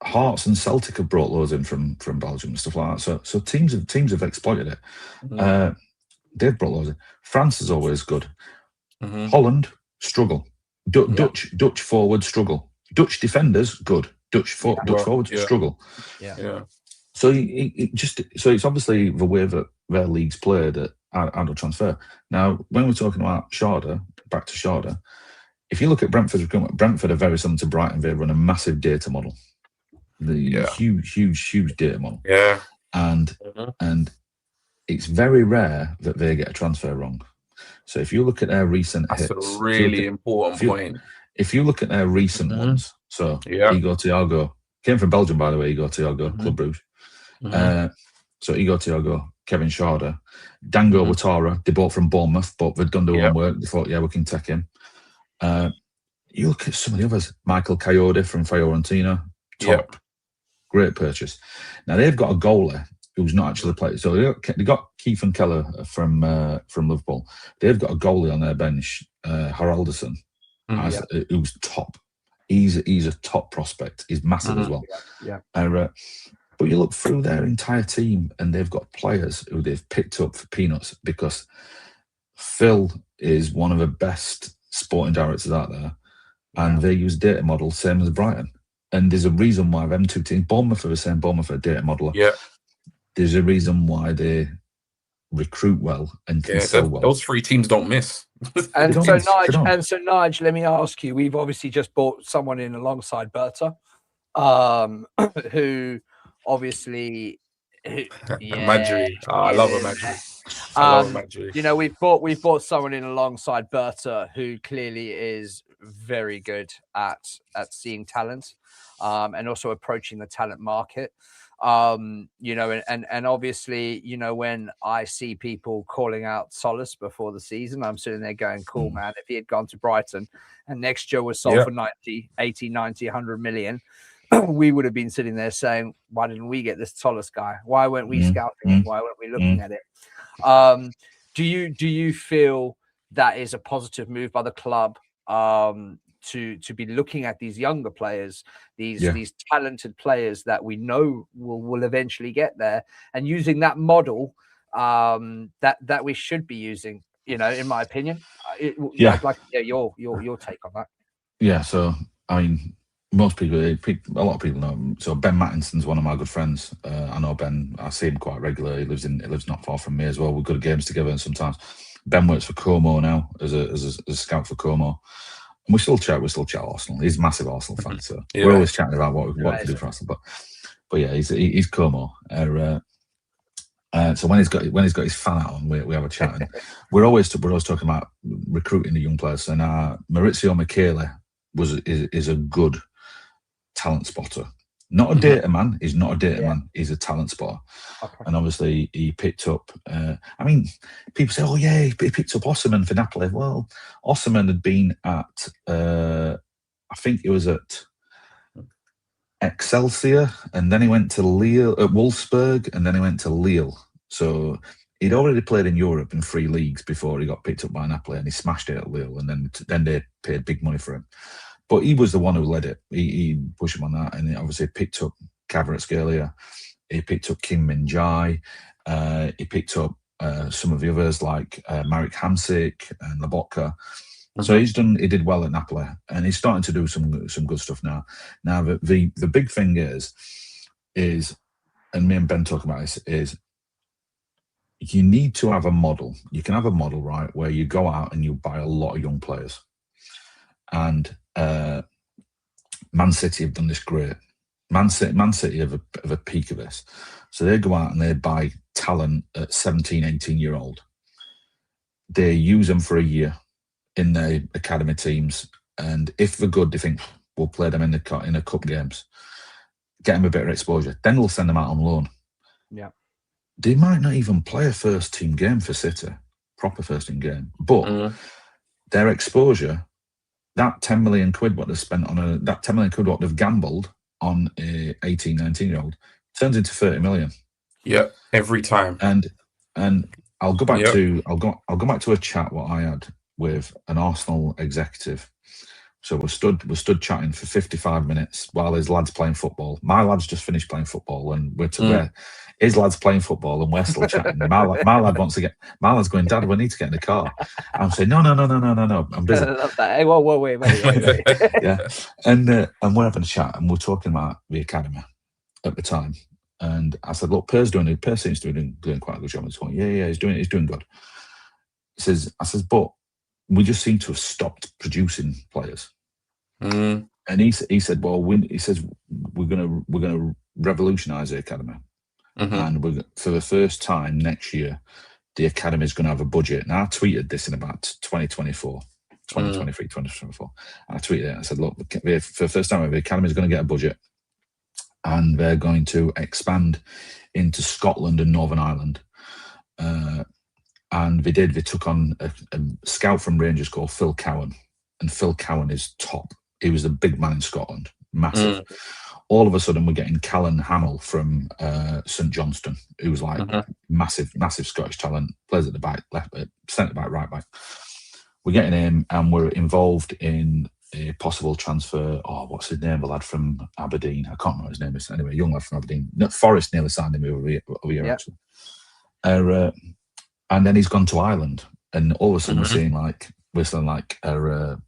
Hearts and Celtic have brought loads in from Belgium and stuff like that. So teams have exploited it. They've brought loads in. France is always good. Holland struggle. Dutch forwards struggle. Dutch defenders good. Dutch forwards struggle. So it's obviously the way that their leagues play that I don't transfer. Now, when we're talking about back to Sharda, if you look at Brentford are very similar to Brighton. They run a massive data model, huge data model. Yeah, and it's very rare that they get a transfer wrong. So if you look at their recent hits, a really important point. If you look at their recent ones, so Igor Thiago came from Belgium, by the way. Igor Thiago, Club Brugge. So Igor Thiago, Kevin Sharda, Dango Ouattara, they bought from Bournemouth, but they'd done their own work. They thought, we can take him. You look at some of the others. Michael Coyote from Fiorentina, top, great purchase. Now they've got a goalie who's not actually played. So they got Keith Keller from Liverpool. They've got a goalie on their bench, Haraldsson, who's top. He's a top prospect. He's massive as well. Yeah. But you look through their entire team, and they've got players who they've picked up for peanuts, because Phil is one of the best sporting directors out there, and they use data model same as Brighton. And there's a reason why them two teams, Bournemouth are the same. Bournemouth are a data modeler. Yeah. There's a reason why they recruit well and can sell well. Those three teams don't miss. And They so, don't. Nige, let me ask you: we've obviously just brought someone in alongside Berta, who obviously, Madri. I love a Madri. I love a Madri. You know, we've brought someone in alongside Berta who clearly is very good at seeing talent, and also approaching the talent market. You know, and obviously, you know, when I see people calling out Solis before the season, I'm sitting there going, cool, man, if he had gone to Brighton and next year was sold for 90, 80, 90, 100 million, we would have been sitting there saying, why didn't we get this Solis guy? Why weren't we scouting him? Why weren't we looking at it? Do you feel that is a positive move by the club, to be looking at these younger players, these talented players that we know will eventually get there, and using that model that we should be using, you know, in my opinion? Your take on that. Yeah, so I mean, most people, a lot of people know. So Ben Mattinson's one of my good friends. I know Ben. I see him quite regularly. He lives not far from me as well. We go to games together, and sometimes Ben works for Como now as a scout for Como. And we still chat Arsenal. He's a massive Arsenal fan, so we're always chatting about what we can do for Arsenal. But yeah, he's Como. So when he's got his fan out on, we have a chat. And we're always talking about recruiting the young players. And Maurizio Michele is a good talent spotter. Not a data man. He's not a data man. He's a talent spotter. Okay. And obviously he picked up, I mean, people say, oh yeah, he picked up Osimhen for Napoli. Well, Osimhen had been at, I think it was at Excelsior, and then he went to Lille, at Wolfsburg, and then he went to Lille. So he'd already played in Europe in 3 leagues before he got picked up by Napoli, and he smashed it at Lille, and then they paid big money for him. But he was the one who led it. He pushed him on that, and he obviously picked up Kvaratskhelia. He picked up Kim Min-jae. He picked up some of the others like Marek Hamsik and Lobotka. So he did well at Napoli, and he's starting to do some good stuff now. Now the big thing is, and me and Ben talk about this, is you need to have a model. You can have a model, right, where you go out and you buy a lot of young players. And Man City have done this great. Man City have a peak of this. So they go out and they buy talent at 17, 18-year-old. They use them for a year in their academy teams, and if they're good, they think we'll play them in the cup games, get them a bit of exposure. Then we'll send them out on loan. Yeah, they might not even play a first team game for City, proper first team game, but their exposure, that 10 million quid what they've spent on that 10 million quid what they've gambled on a 18, 19-year-old turns into 30 million. Yeah, every time. And I'll go back to I'll go back to a chat what I had with an Arsenal executive. So we're stood chatting for 55 minutes while his lad's playing football. My lad's just finished playing football, and his lad's playing football, and we're still chatting. My lad wants to get. My lad's going, Dad, we need to get in the car. I'm saying, no. I'm busy. I love that. Hey, whoa, wait. Yeah, and we're having a chat, and we're talking about the academy at the time. And I said, look, Per seems to be doing quite a good job. He's going, yeah, he's doing good. I says, but we just seem to have stopped producing players. And he said, well, we're gonna revolutionise the academy, and for the first time next year, the academy is going to have a budget. Now I tweeted this in about 2023, 2024. And I tweeted it. I said, look, for the first time, the academy is going to get a budget, and they're going to expand into Scotland and Northern Ireland. And they did. They took on a scout from Rangers called Phil Cowan, and Phil Cowan is top. He was a big man in Scotland, massive. All of a sudden, we're getting Callan Hamill from St Johnstone, who's like massive Scottish talent. Plays at the back, left back, centre back, right back. We're getting him, and we're involved in a possible transfer. Oh, what's his name? The lad from Aberdeen. I can't remember his name. Anyway, a young lad from Aberdeen. No, Forest nearly signed him over here actually. And then he's gone to Ireland, and all of a sudden we're seeing like the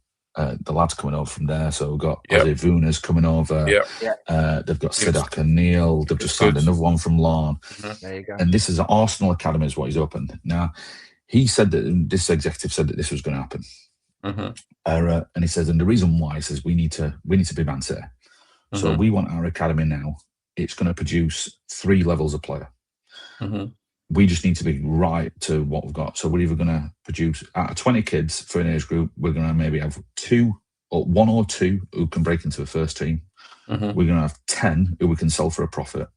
lads coming over from there. So we've got Ozzy Vuna's coming over. They've got Sidak and Neil. They've just signed another one from Larne. There you go. And this is an Arsenal Academy is what he's opened. Now, he said that this executive said that this was going to happen. And he says, and the reason why, he says, we need to be Man City. So we want our academy now. It's going to produce 3 levels of player. We just need to be right to what we've got. So we're either going to produce out of 20 kids for an age group, we're going to maybe have 1 or 2 who can break into the first team. We're going to have 10 who we can sell for a profit.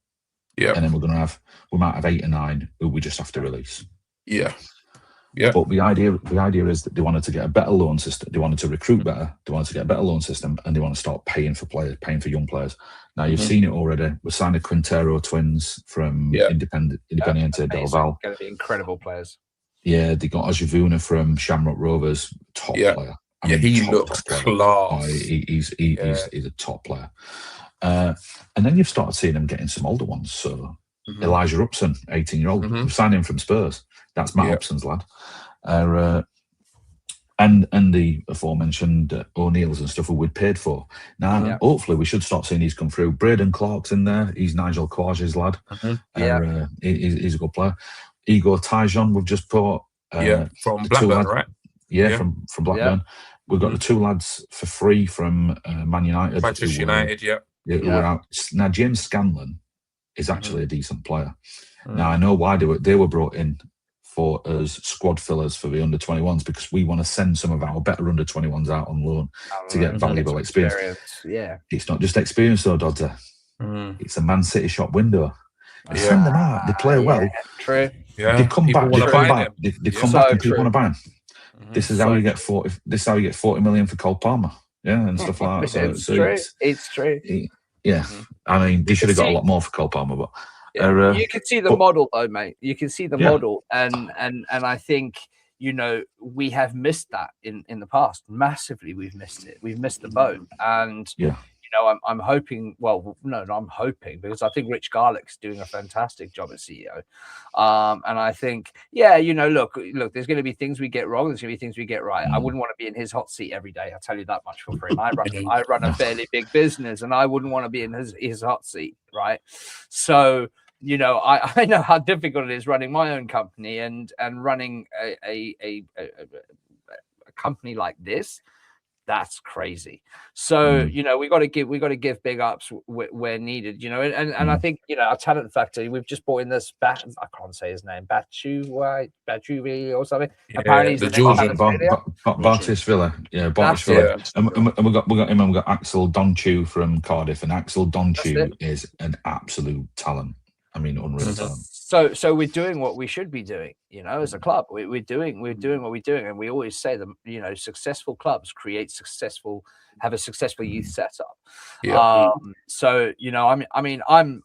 And then we might have 8 or 9 who we just have to release. But the idea is that they wanted to get a better loan system. They wanted to recruit better. They wanted to get a better loan system, and they want to start paying for players, paying for young players. Now you've seen it already. We signed the Quintero twins from Independiente del Val. Going to be incredible players. Yeah, they got Ojivuna from Shamrock Rovers, top player. I mean, he looks class. Oh, he's a top player. And then you've started seeing them getting some older ones. So Elijah Upson, 18-year-old, we've signed him from Spurs. That's Matt Upson's lad. And the aforementioned O'Neills and stuff who we'd paid for. Now, hopefully, we should start seeing these come through. Braden Clark's in there. He's Nigel Quage's lad. He's a good player. Igor Tyjon, we've just bought. From Blackburn, right? From Blackburn. We've got the 2 lads for free from Man United. Manchester United, We're out. Now, James Scanlon is actually a decent player. Now, I know why they were brought in for as squad fillers for the under-21s, because we want to send some of our better under-21s out on loan to get valuable experience. It's not just experience though, Dodder. It's a Man City shop window. They send them out, they play well. True. They come back, they come back and people want to buy them. This is how you get 40. This is how you get 40 million for Cole Palmer, and stuff like that. It's true. I mean, they should have got a lot more for Cole Palmer, but. You can see the model though, mate. You can see the model, and I think we have missed that in the past massively. We've missed it. We've missed the boat, and I'm hoping. Well, no, I'm hoping because I think Rich Garlick's doing a fantastic job as CEO, and I think look, there's going to be things we get wrong. There's going to be things we get right. I wouldn't want to be in his hot seat every day. I'll tell you that much for free. I run a fairly big business, and I wouldn't want to be in his hot seat, right? So. I know how difficult it is running my own company and running a company like this. That's crazy. So we got to give big ups where needed. And I think our talent factory. We've just brought in this I can't say his name, Bachuvi or something. Apparently he's the Georgian Bartisvilla. Bartisvilla. And we got him, and we got Axel Donchu from Cardiff, and Axel Donchu is an absolute talent. I mean, unreal talent. So we're doing what we should be doing, as a club. We're doing what we're doing, and we always say that successful clubs have a successful youth setup. So I'm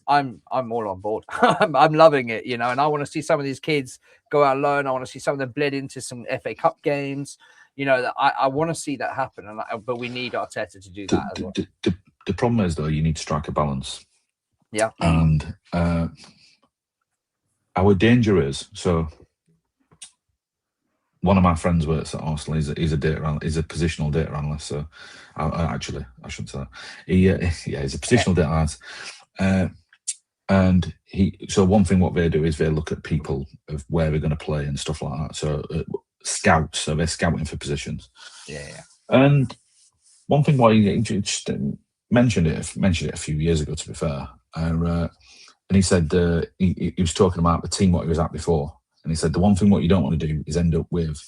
all on board. I'm loving it, and I want to see some of these kids go out loan. I want to see some of them bled into some FA Cup games. I want to see that happen, but we need Arteta to do that as well. The problem is though, you need to strike a balance. Yeah. And our danger is, so one of my friends works at Arsenal. He's a data analyst. He's a positional data analyst. So I shouldn't say that. He's a positional data analyst. And so one thing what they do is they look at people of where they're going to play and stuff like that. So scouts, so they're scouting for positions. Yeah. And one thing why he just mentioned it a few years ago, to be fair. And he said he was talking about the team what he was at before, and he said the one thing what you don't want to do is end up with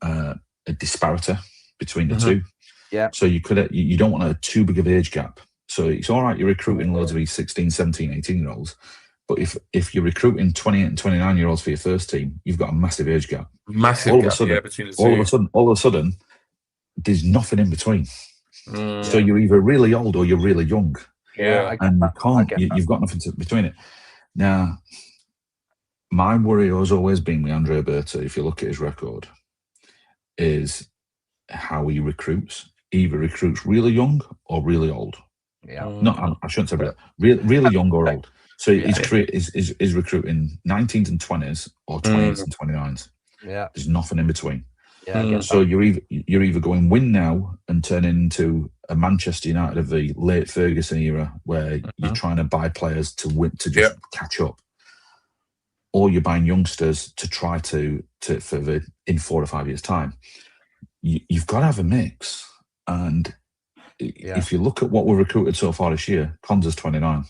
a disparity between the two. Yeah. So you don't want a too big of age gap. So it's all right, you're recruiting loads of these 16, 17, 18-year-olds, but if you're recruiting 28 and 29-year-olds for your first team, you've got a massive age gap. Between the two. All of a sudden, there's nothing in between. So you're either really old or you're really young. And you've got nothing between it. Now, my worry has always been with Andrea Berta, if you look at his record, is how he recruits. either recruits really young or really old. Yeah. No, I shouldn't say really young or old. So he's recruiting 19s and 20s or 28s and 29s. Yeah. There's nothing in between. Yeah. So you're either going win now and turn into a Manchester United of the late Ferguson era, where you're trying to buy players to win, to just catch up, or you're buying youngsters to try to further in 4 or 5 years' time. You've got to have a mix. And if you look at what we've recruited so far this year, Konza's 29.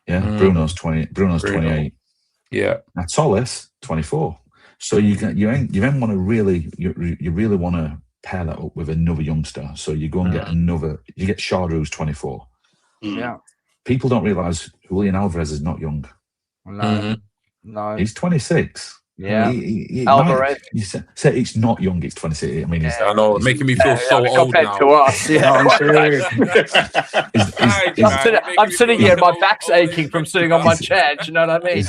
Yeah, Bruno's 20. Bruno's 28. Yeah, now Solis 24. So you then want to really want to pair that up with another youngster. So you go and get you get Shard, who's 24. Yeah. People don't realise Julian Alvarez is not young. No. He's 26. Yeah. Alvarez. You say it's not young, it's 26. I mean, I know, making me feel so old compared now. to us. Yeah. I'm sitting here, my back's aching from sitting on my chair. Do you know what I mean?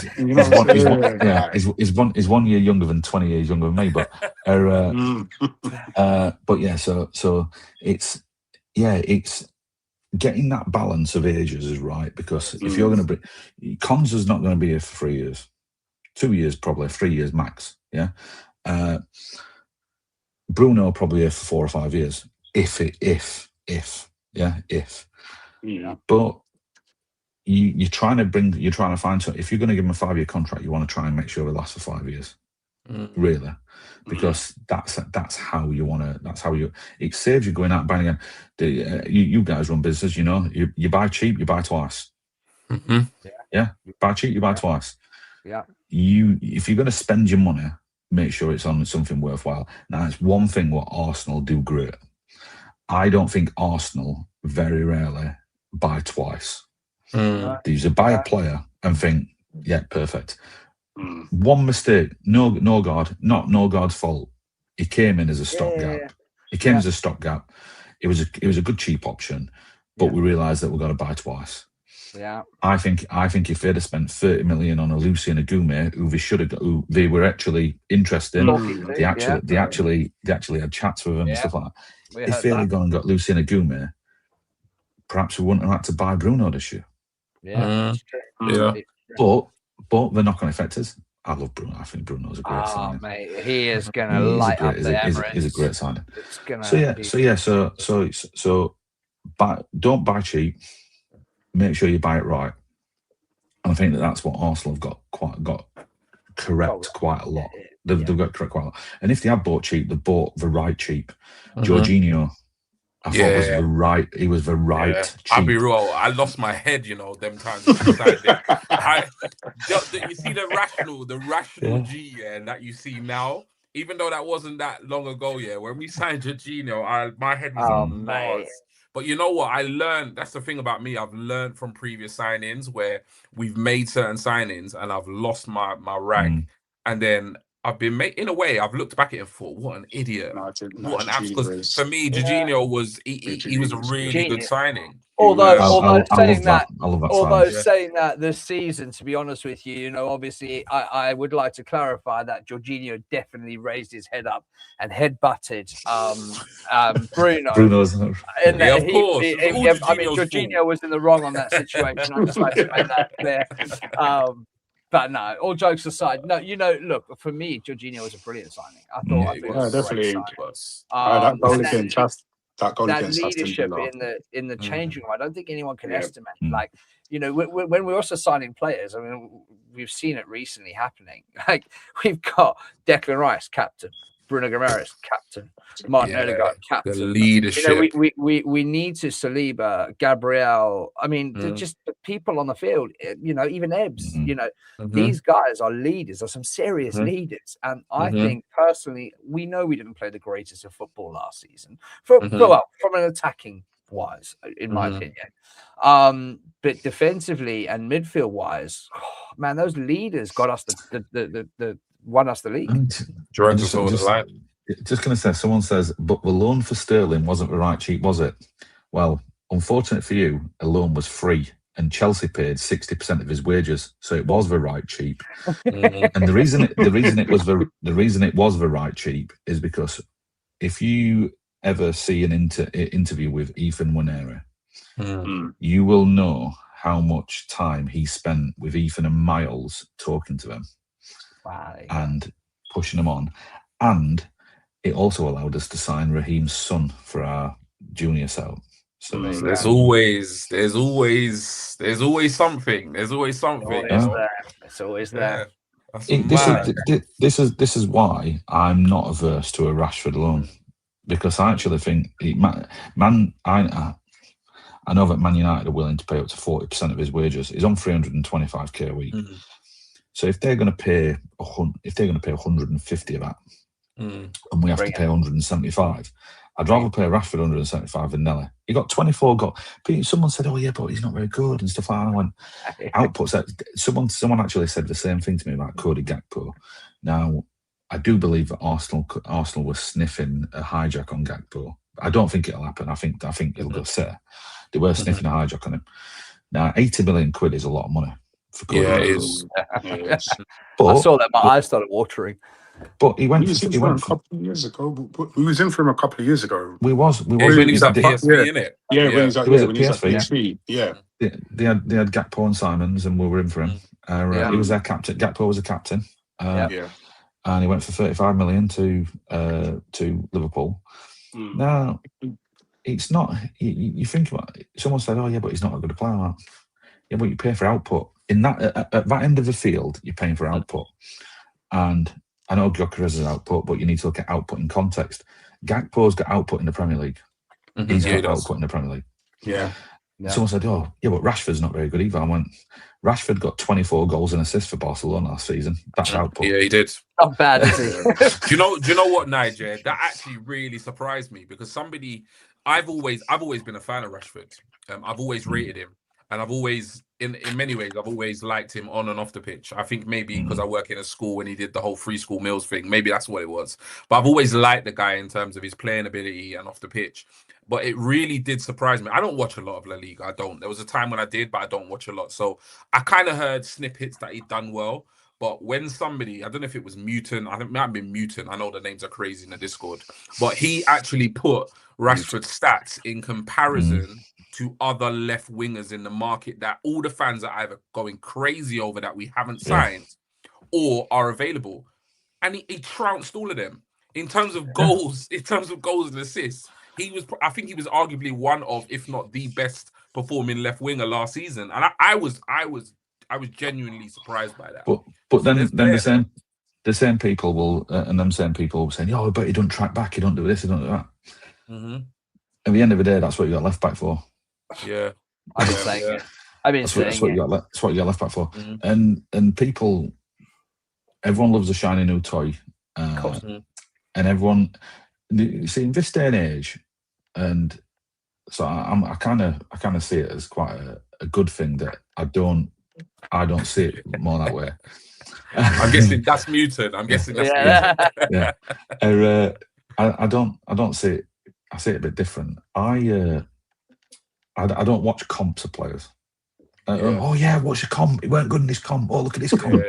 He's 1 year younger than 20 years younger than me, but yeah, so it's getting that balance of ages is right, because if you're going to be, Konza's not going to be here for 3 years, 2 years probably, 3 years max. Yeah, Bruno probably here for 4 or 5 years, if. But you're trying to find. So if you're going to give him a 5-year contract, you want to try and make sure it lasts for 5 years, really, because that's how you want to. That's how it saves you going out and buying again. You guys run business, you know. You buy cheap, you buy twice. Yeah, buy cheap, you buy twice. Yeah. If you're going to spend your money, make sure it's on something worthwhile. Now, it's one thing what Arsenal do great. I don't think Arsenal very rarely buy twice. They usually buy a player and think, yeah, perfect. One mistake, no God's fault. He came in as a stopgap. He came as a stopgap. It was a good cheap option, but we realised that we've got to buy twice. Yeah, I think if they'd have spent 30 million on a Lucien Agume, who they were actually interested in, they actually had chats with him and stuff like that. If they'd have gone and got Lucien Agume, perhaps we wouldn't have had to buy Bruno this year. But they're not going to affect us. I love Bruno. I think Bruno's a great signing. Mate, he is going to light up the Emirates. He's a great signing. So don't buy cheap. Make sure you buy it right. And I think that's what Arsenal have got correct quite a lot. They've got correct quite a lot. And if they have bought cheap, they bought the right cheap. Jorginho, I thought was the right cheap. I'll be real, I lost my head, you know, them times. You see the rational G, that you see now, even though that wasn't that long ago, when we signed Jorginho, my head was on Mars. But you know what? I learned, that's the thing about me. I've learned from previous signings where we've made certain signings and I've lost my rag. And then I've been in a way, I've looked back at it and thought, what an idiot. What an absolute. Because for me, Jorginho was, he was a really good signing. Although saying that this season, to be honest with you, you know, obviously I would like to clarify that Jorginho definitely raised his head up and head-butted Bruno. Bruno's of course. I mean, Jorginho was in the wrong on that situation. I just like to make that clear. But no, all jokes aside, no, you know, look, for me, Jorginho was a brilliant signing. I thought it was definitely. That leadership in the changing room, I don't think anyone can estimate. Like, you know, when we're also signing players, I mean, we've seen it recently happening. Like, we've got Declan Rice, captain, Bruno Guimaraes, captain, Martin Odegaard, captain. The leadership. You know, we need to Saliba, Gabriel. I mean, just the people on the field. You know, even Ebbs. You know, these guys are leaders. Are some serious leaders. And I think personally, we know we didn't play the greatest of football last season. From an attacking wise, in my opinion. But defensively and midfield wise, man, those leaders got us the won us the league. Just going to say, someone says, but the loan for Sterling wasn't the right cheap, was it? Well, unfortunate for you, a loan was free, and Chelsea paid 60% of his wages, so it was the right cheap. And the reason it was the right cheap is because if you ever see an interview with Ethan Wanera, Mm. you will know how much time he spent with Ethan and Miles talking to them Wow. and pushing them on. And it also allowed us to sign Raheem's son for our junior setup. So There's always something. There's always something. Always there. It's always there. Yeah. That's This is why I'm not averse to a Rashford loan, because I actually think I know that Man United are willing to pay up to 40% of his wages. He's on 325k a week. So if they're going to pay 150 of that, and we have to pay 175, I'd rather pay Rashford 175 than Nelly. He got 24 goals. Someone said, "Oh yeah, but he's not very good" and stuff like that. I went, outputs. Someone actually said the same thing to me about Cody Gakpo. Now, I do believe that Arsenal was sniffing a hijack on Gakpo. I don't think it'll happen. I think it'll go set. They were sniffing a hijack on him. Now, 80 million quid is a lot of money for Cody. Yeah, it is. But, I saw that, my eyes started watering. But he went. He went a couple of years ago. We was in for him a couple of years ago. We was. When he was at PSV, innit? Yeah, when he was at PSV. Yeah. They had Gakpo and Simons, and we were in for him. He was their captain. Gakpo was a captain. And he went for 35 million to Liverpool. Now, it's not. You think about it. Someone said, "Oh yeah, but he's not a good player." Yeah, but you pay for output. In that at that end of the field, you're paying for output. And I know Gyökeres is output, but you need to look at output in context. Gakpo's got output in the Premier League. He's got output in the Premier League. Yeah. Someone said, "Oh, yeah, but Rashford's not very good either." I went, Rashford got 24 goals and assists for Barcelona last season. That's output. Yeah, he did. Not bad, is he? Do you know what, Nigel? That actually really surprised me, because I've always been a fan of Rashford. I've always rated him, and I've always, in many ways, I've always liked him on and off the pitch. I think maybe because I work in a school when he did the whole free school meals thing, maybe that's what it was. But I've always liked the guy in terms of his playing ability and off the pitch. But it really did surprise me. I don't watch a lot of La Liga. I don't. There was a time when I did, but I don't watch a lot. So I kind of heard snippets that he'd done well. But when somebody, I don't know if it was Mutant, I think it might have been Mutant. I know the names are crazy in the Discord. But he actually put Rashford's stats in comparison to other left wingers in the market that all the fans are either going crazy over that we haven't signed or are available. And he trounced all of them. In terms of goals, and assists, I think he was arguably one of, if not the best performing left winger last season. And I was genuinely surprised by that. But then the same people will, and them same people will say, "Oh, but he don't track back, he don't do this, he don't do that." At the end of the day, that's what you got left back for. Yeah, I've been saying it. That's what you got left back for. And people, everyone loves a shiny new toy, and everyone, you see, in this day and age, and so I kind of see it as quite a good thing that I don't see it more that way. I'm guessing that's muted. I'm guessing that's muted. Yeah. I don't see it. I see it a bit different. I don't watch comps of players. Oh yeah, what's your comp? He weren't good in this comp. Oh, look at this comp.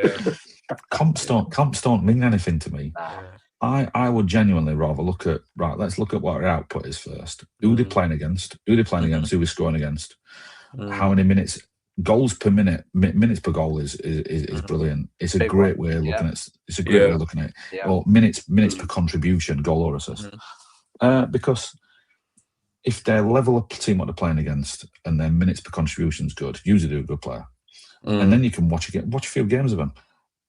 Comps don't mean anything to me. I would genuinely rather look at, right, let's look at what our output is first. Who they're playing against, who we're scoring against, how many minutes, goals per minute, minutes per goal is brilliant. It's a great way of looking at it's a great way of looking at it. Or minutes per contribution, goal or assist. Because if their level of team what they're playing against and their minutes per contribution is good, usually do a good player. And then you can watch a few games of them.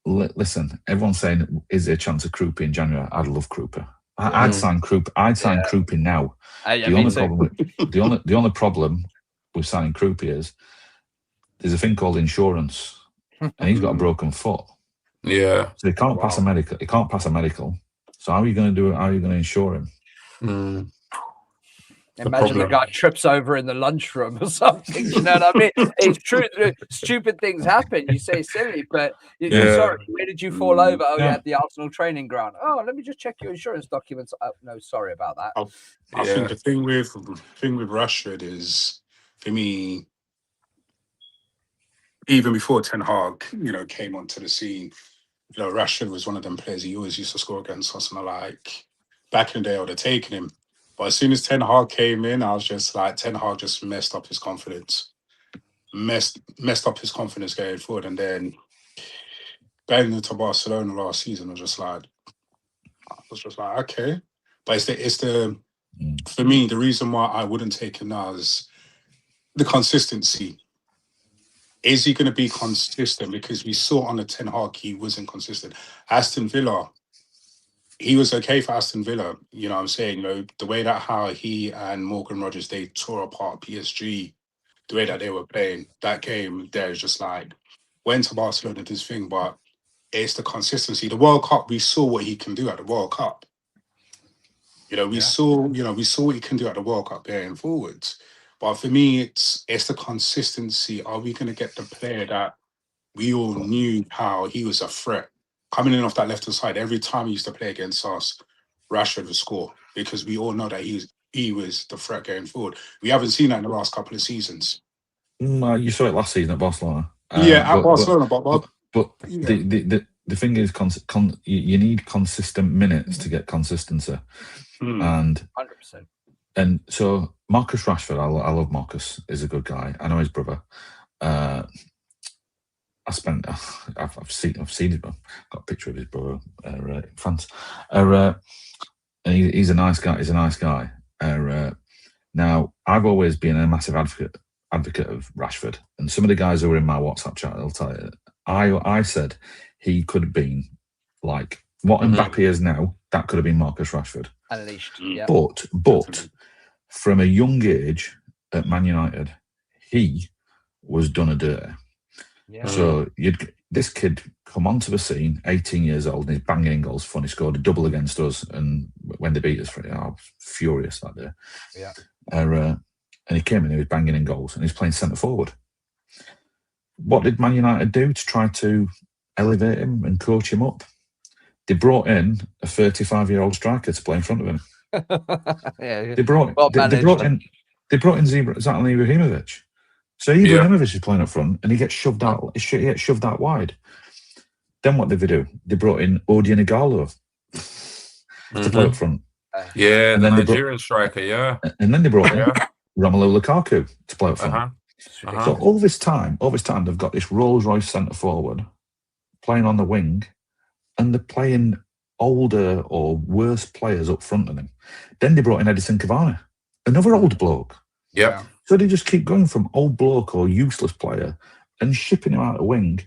Listen, everyone's saying, is there a chance of Krupa in January? I'd love Krupa. I'd sign Krupa. I'd sign Krupa now. The only problem with signing Krupa is there's a thing called insurance, and he's got a broken foot. Yeah. So he can't pass a medical. He can't pass a medical. So how are you going to do it? How are you going to insure him? Imagine the guy trips over in the lunchroom or something. You know what I mean? It's true. Stupid things happen. You say silly, but you're sorry. Where did you fall over? Oh, yeah, at the Arsenal training ground. Oh, let me just check your insurance documents. Oh, no, sorry about that. I think the thing with Rashford is, for me, even before Ten Hag, came onto the scene, Rashford was one of them players he always used to score against us, and back in the day, I would have taken him. But as soon as Ten Hag came in, I was just like, Ten Hag just messed up his confidence. Messed up his confidence going forward. And then going into Barcelona last season, I was just like, okay. But it's the for me, the reason why I wouldn't take him now is the consistency. Is he going to be consistent? Because we saw on the Ten Hag he wasn't consistent. Aston Villa, he was okay for Aston Villa. You know what I'm saying? You know, the way that how he and Morgan Rogers, they tore apart PSG, the way that they were playing, that game there is just like, went to Barcelona, did his thing, but it's the consistency. The World Cup, we saw what he can do at the World Cup. You know, we saw what he can do at the World Cup going forwards. But for me, it's the consistency. Are we going to get the player that we all knew how he was a threat? Coming in off that left-hand side, every time he used to play against us, Rashford would score because we all know that he was the threat going forward. We haven't seen that in the last couple of seasons. You saw it last season at Barcelona. At Barcelona, but the thing is, you need consistent minutes to get consistency, and 100%. And so Marcus Rashford, I love Marcus. He's a good guy. I know his brother. I've seen him. Got a picture of his brother in France. And he's a nice guy. He's a nice guy. Now, I've always been a massive advocate of Rashford, and some of the guys who were in my WhatsApp chat, they'll tell you, I said he could have been like what Mbappe is now. That could have been Marcus Rashford. Unleashed. Yeah. But from a young age at Man United, he was done a dirty. Yeah. So this kid come onto the scene, 18 years old, and he's banging goals. Funny, scored a double against us, and when they beat us, I was furious that day. Yeah. And he came in, he was banging in goals, and he's playing centre forward. What did Man United do to try to elevate him and coach him up? They brought in a 35-year-old striker to play in front of him. Yeah. They brought in Zlatan Ibrahimovic. So Ibrahimovic is playing up front, and he gets shoved out. He gets shoved out wide. Then what did they do? They brought in Odion Igalo to play up front. Yeah, and the then Nigerian striker. Yeah, and then they brought in Romelu Lukaku to play up front. Uh-huh. So all this time, they've got this Rolls Royce centre forward playing on the wing, and they're playing older or worse players up front of them. Then they brought in Edison Cavani, another old bloke. Yeah. So they just keep going from old bloke or useless player and shipping him out of wing,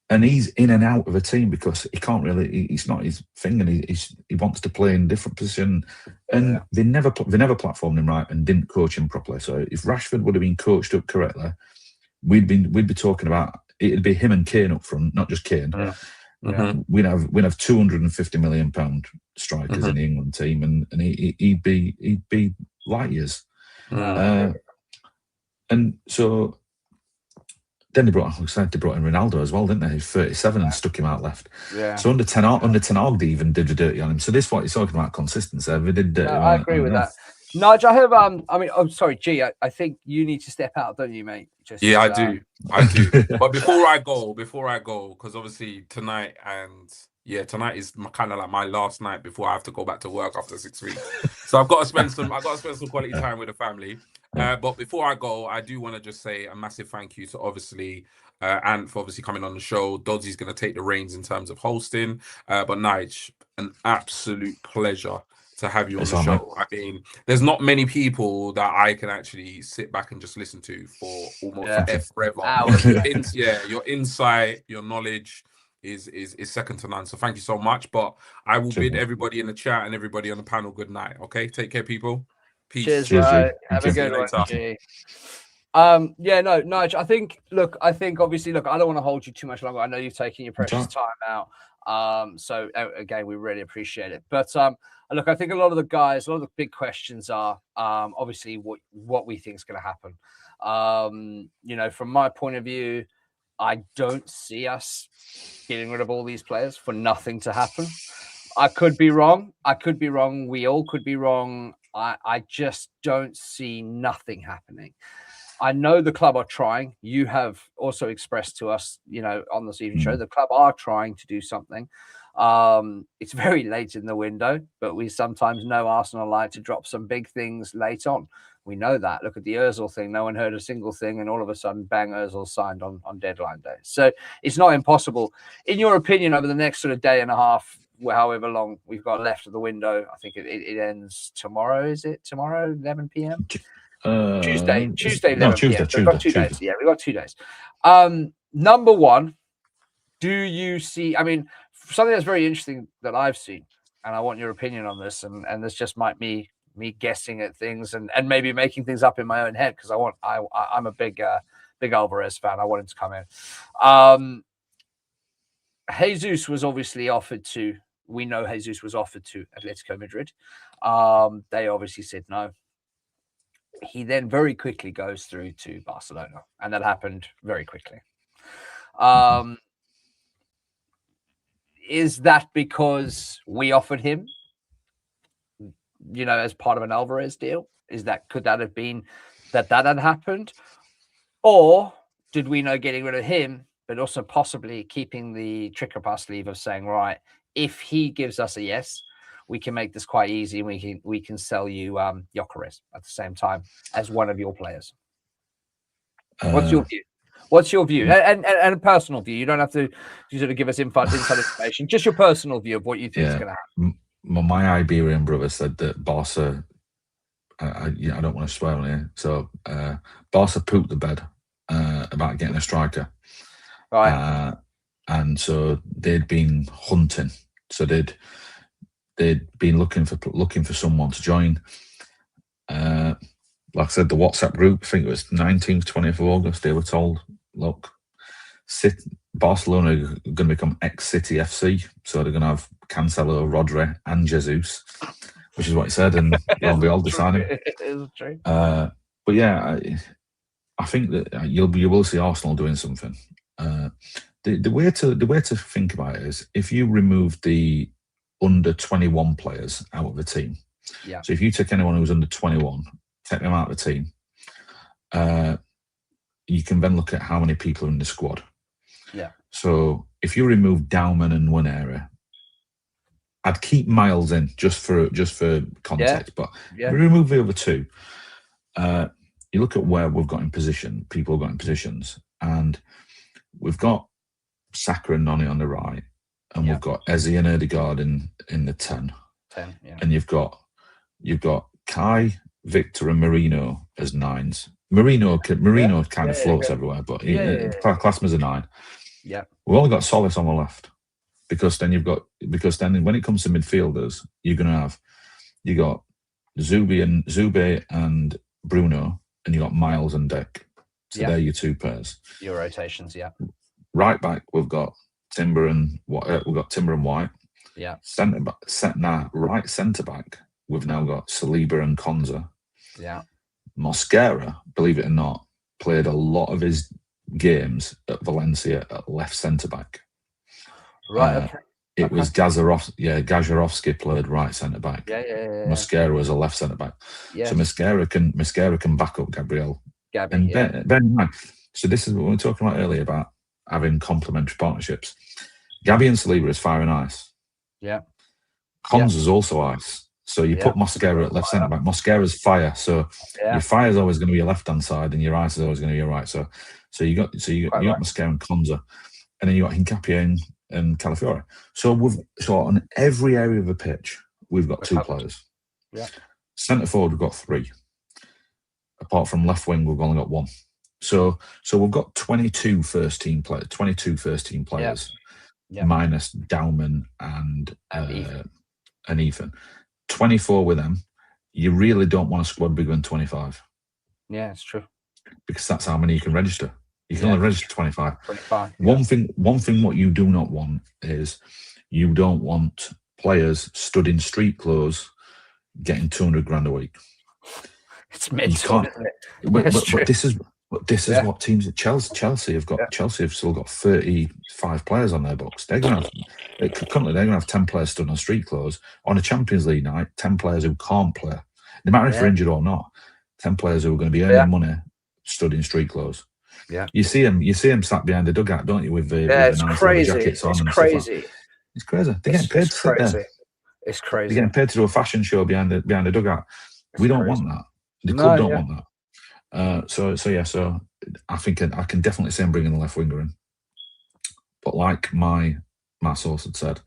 and he's in and out of a team because he can't really. It's not his thing, and he wants to play in different position. And they never platformed him right and didn't coach him properly. So if Rashford would have been coached up correctly, we'd be talking about it'd be him and Kane up front, not just Kane. We'd have 250 million pound strikers in the England team, and he'd be light years. And so then they brought in Ronaldo as well, didn't they? He's 37 and stuck him out left. Yeah. So under Ten Hag, they even did the dirty on him. So this is what he's talking about consistency. They did dirty. I agree with that. Nige, I have I'm sorry, G. I think you need to step out, don't you, mate? I do. But before I go, because obviously tonight is kind of like my last night before I have to go back to work after 6 weeks. So I've got to spend some quality time with the family. But before I go, I do want to just say a massive thank you to obviously Ant for obviously coming on the show. Dodsy's going to take the reins in terms of hosting. But Nige, an absolute pleasure to have you on the show. I mean, there's not many people that I can actually sit back and just listen to for almost forever. Your insight, your knowledge is second to none. So thank you so much. But I will bid everybody in the chat and everybody on the panel good night. Okay, take care, people. Peace. Cheers, bro. Have a good one, G. Nige, I think obviously, I don't want to hold you too much longer. I know you're taking your precious time out. So again, we really appreciate it. But look, I think a lot of the big questions are obviously what we think is going to happen. From my point of view, I don't see us getting rid of all these players for nothing to happen. I could be wrong. We all could be wrong. I just don't see nothing happening. I know the club are trying. You have also expressed to us, on this evening show, the club are trying to do something. It's very late in the window, but we sometimes know Arsenal like to drop some big things late on. We know that. Look at the Ozil thing. No one heard a single thing, and all of a sudden, bang, Ozil signed on deadline day. So it's not impossible. In your opinion, over the next sort of day and a half, however long we've got left of the window, I think it ends tomorrow. Is it tomorrow, 11 p.m.? Tuesday, 11 p.m. So we've got 2 days. Yeah, we've got 2 days. Number one, do you see? I mean, something that's very interesting that I've seen, and I want your opinion on this, and this just might be me guessing at things and maybe making things up in my own head because I'm a big Alvarez fan. I want him to come in. Jesus was obviously offered to. We know Jesus was offered to Atletico Madrid. They obviously said no. He then very quickly goes through to Barcelona, and that happened very quickly. Is that because we offered him, as part of an Alvarez deal? Could that have been that had happened? Or did we know getting rid of him, but also possibly keeping the trick up our sleeve of saying, right, if he gives us a yes, we can make this quite easy and we can sell you Gyökeres at the same time as one of your players. What's your view? What's your view? And a personal view. You don't have to sort of give us inside information. Just your personal view of what you think is going to happen. My Iberian brother said that Barca, I don't want to swear on here, so Barca pooped the bed about getting a striker. Right. And so they'd been hunting. So they'd been looking for someone to join. Like I said, the WhatsApp group, I think it was 19th, 20th of August, they were told, look, Barcelona are going to become ex-City FC, so they're going to have Cancelo, Rodri and Jesus, which is what he said, and they'll be all deciding. It is true. But yeah, I think that you will see Arsenal doing something. The way to think about it is if you remove the under 21 players out of the team. Yeah. So if you take anyone who's under 21, take them out of the team, you can then look at how many people are in the squad. Yeah. So if you remove Dauman and Winera, I'd keep Miles in just for context, but if you remove the other two, you look at where we've got in position, people have got in positions, and we've got Saka and Noni on the right, and we've got Eze and Ødegaard in the 10. And you've got Kai, Victor, and Marino as 9s. Marino kind of floats everywhere, but class him as a 9. Yeah, we've only got Solis on the left because then when it comes to midfielders, you got Zube and Bruno, and you got Miles and Dick. So they're your 2 pairs. Your rotations, yeah. Right back, we've got Timber and White. Yeah. Right centre back, we've now got Saliba and Konza. Yeah. Mosquera, believe it or not, played a lot of his games at Valencia at left centre back. Right. Okay. It was Gazarovski played right centre back. Yeah. Mosquera was a left centre back. Yeah. So Mosquera can back up Gabriel. And bear in mind, so this is what we were talking about earlier about having complementary partnerships. Gabby and Saliba is fire and ice. Yeah. Cons is also ice. So you put Mosquera at left centre back. Mosquera's fire. So your fire is always going to be your left hand side, and your ice is always going to be your right. So you got Mosquera and Konza, and then you got Hincapié and Calafiore. So on every area of the pitch, we've got 2 players. Yeah. Centre forward, we've got 3. Apart from left wing, we've only got 1. So we've got 22 first team players, minus Dauman and Ethan. 24 with them. You really don't want a squad bigger than 25. Yeah, it's true. Because that's how many you can register. You can only register 25. 25. One thing what you do not want is you don't want players stood in street clothes getting 200 grand a week. It's mental, isn't it? But this is what teams at Chelsea have got. Chelsea have still got 35 players on their books. Currently they're going to have 10 players stood on street clothes. On a Champions League night, 10 players who can't play. No matter if they're injured or not, 10 players who are going to be earning money stood in street clothes. Yeah. You see them sat behind the dugout, don't you, with the it's crazy. jackets on. It's and crazy. It's crazy. They're getting paid to sit there. It's They're crazy. getting paid to do a fashion show behind the dugout. We don't want that. The club don't want that. So I think I can definitely see him bringing the left winger in. But like my source had said,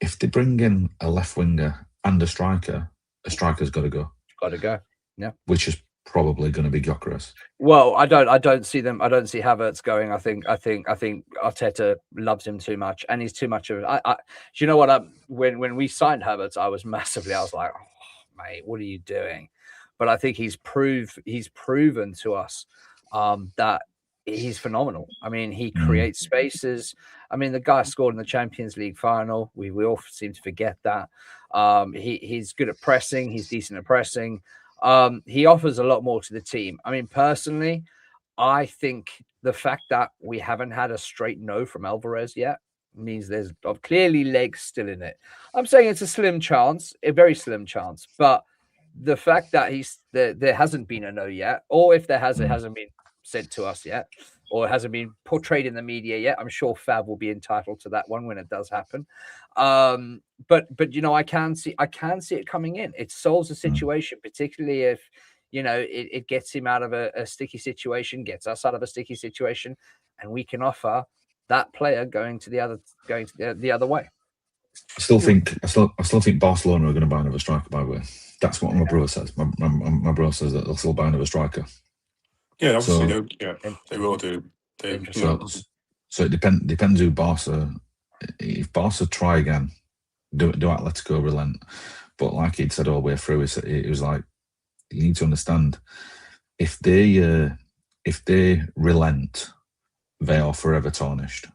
if they bring in a left winger and a striker's got to go. Got to go. Yeah. Which is probably going to be Gyökeres. Well, I don't see them. I don't see Havertz going. I think Arteta loves him too much, and he's too much of. Do you know what? When we signed Havertz, I was like, oh, mate, what are you doing? But I think he's proven to us that he's phenomenal. I mean, he creates spaces. I mean, the guy scored in the Champions League final. We all seem to forget that. He's good at pressing. He's decent at pressing. He offers a lot more to the team. I mean, personally, I think the fact that we haven't had a straight no from Alvarez yet means there's clearly legs still in it. I'm saying it's a slim chance, a very slim chance, but the fact that there hasn't been a no yet, or if there has, it hasn't been sent to us yet, or it hasn't been portrayed in the media yet. I'm sure Fav will be entitled to that one when it does happen. But you know, I can see it coming in. It solves the situation, particularly if it gets him out of a sticky situation, gets us out of a sticky situation, and we can offer that player going the other way. I still think Barcelona are going to buy another striker. By the way, that's what my brother says. My brother says that they'll still buy another striker. Yeah, obviously, they will do. So it depends who Barca. If Barca try again, do Atletico relent? But like he'd said all the way through, it was like, you need to understand, if they relent, they are forever tarnished.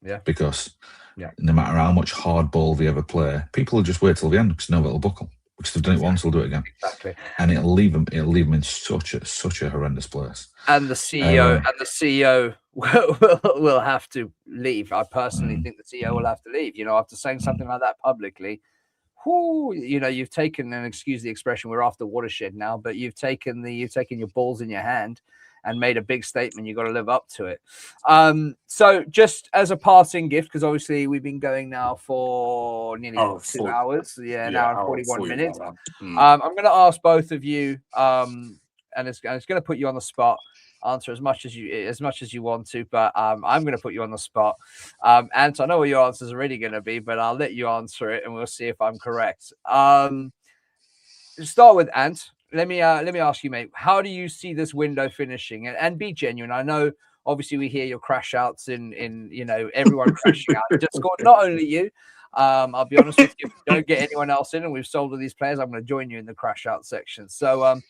Yeah. Because no matter how much hardball they ever play, people will just wait till the end because no, it'll buckle. Because they've done it once, they'll do it again. Exactly. And it'll leave them in such a horrendous place. And the CEO will have to leave. I personally think the CEO will have to leave. After saying something like that publicly, you've taken, and excuse the expression, we're after watershed now, but you've taken your balls in your hand and made a big statement. You've got to live up to it. So just as a passing gift, because obviously we've been going now for nearly 2 hours. An hour and 41 minutes. I'm going to ask both of you, and it's going to put you on the spot. Answer as much as you want to, but I'm going to put you on the spot. Ant, I know what your answer is already going to be, but I'll let you answer it, and we'll see if I'm correct. Start with Ant. Let me ask you, mate. How do you see this window finishing? And be genuine. I know, obviously, we hear your crash outs in everyone crashing out. Discord, not only you. I'll be honest with you. If you don't get anyone else in, and we've sold all these players, I'm going to join you in the crash out section. So,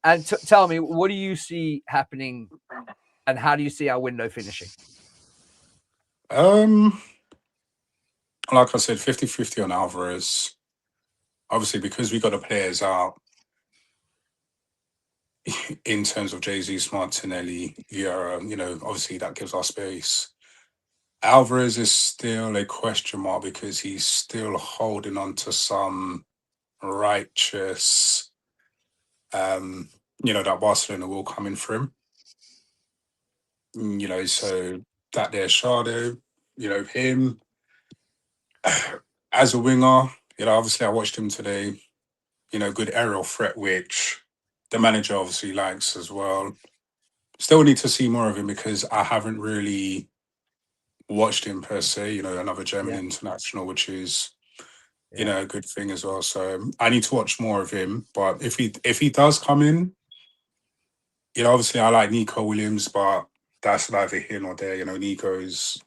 and tell me, what do you see happening, and how do you see our window finishing? Like I said, 50-50 on Alvarez. Obviously, because we got the players out in terms of Jesus, Martinelli, Vieira, obviously that gives us space. Alvarez is still a question mark because he's still holding on to some righteous, that Barcelona will come in for him. So that there's Shadow, him as a winger, obviously I watched him today, good aerial threat, which the manager obviously likes as well. Still need to see more of him because I haven't really watched him per se, another German international, which is, a good thing as well. So I need to watch more of him. But if he does come in, obviously I like Nico Williams, but that's neither here nor there. Nico is,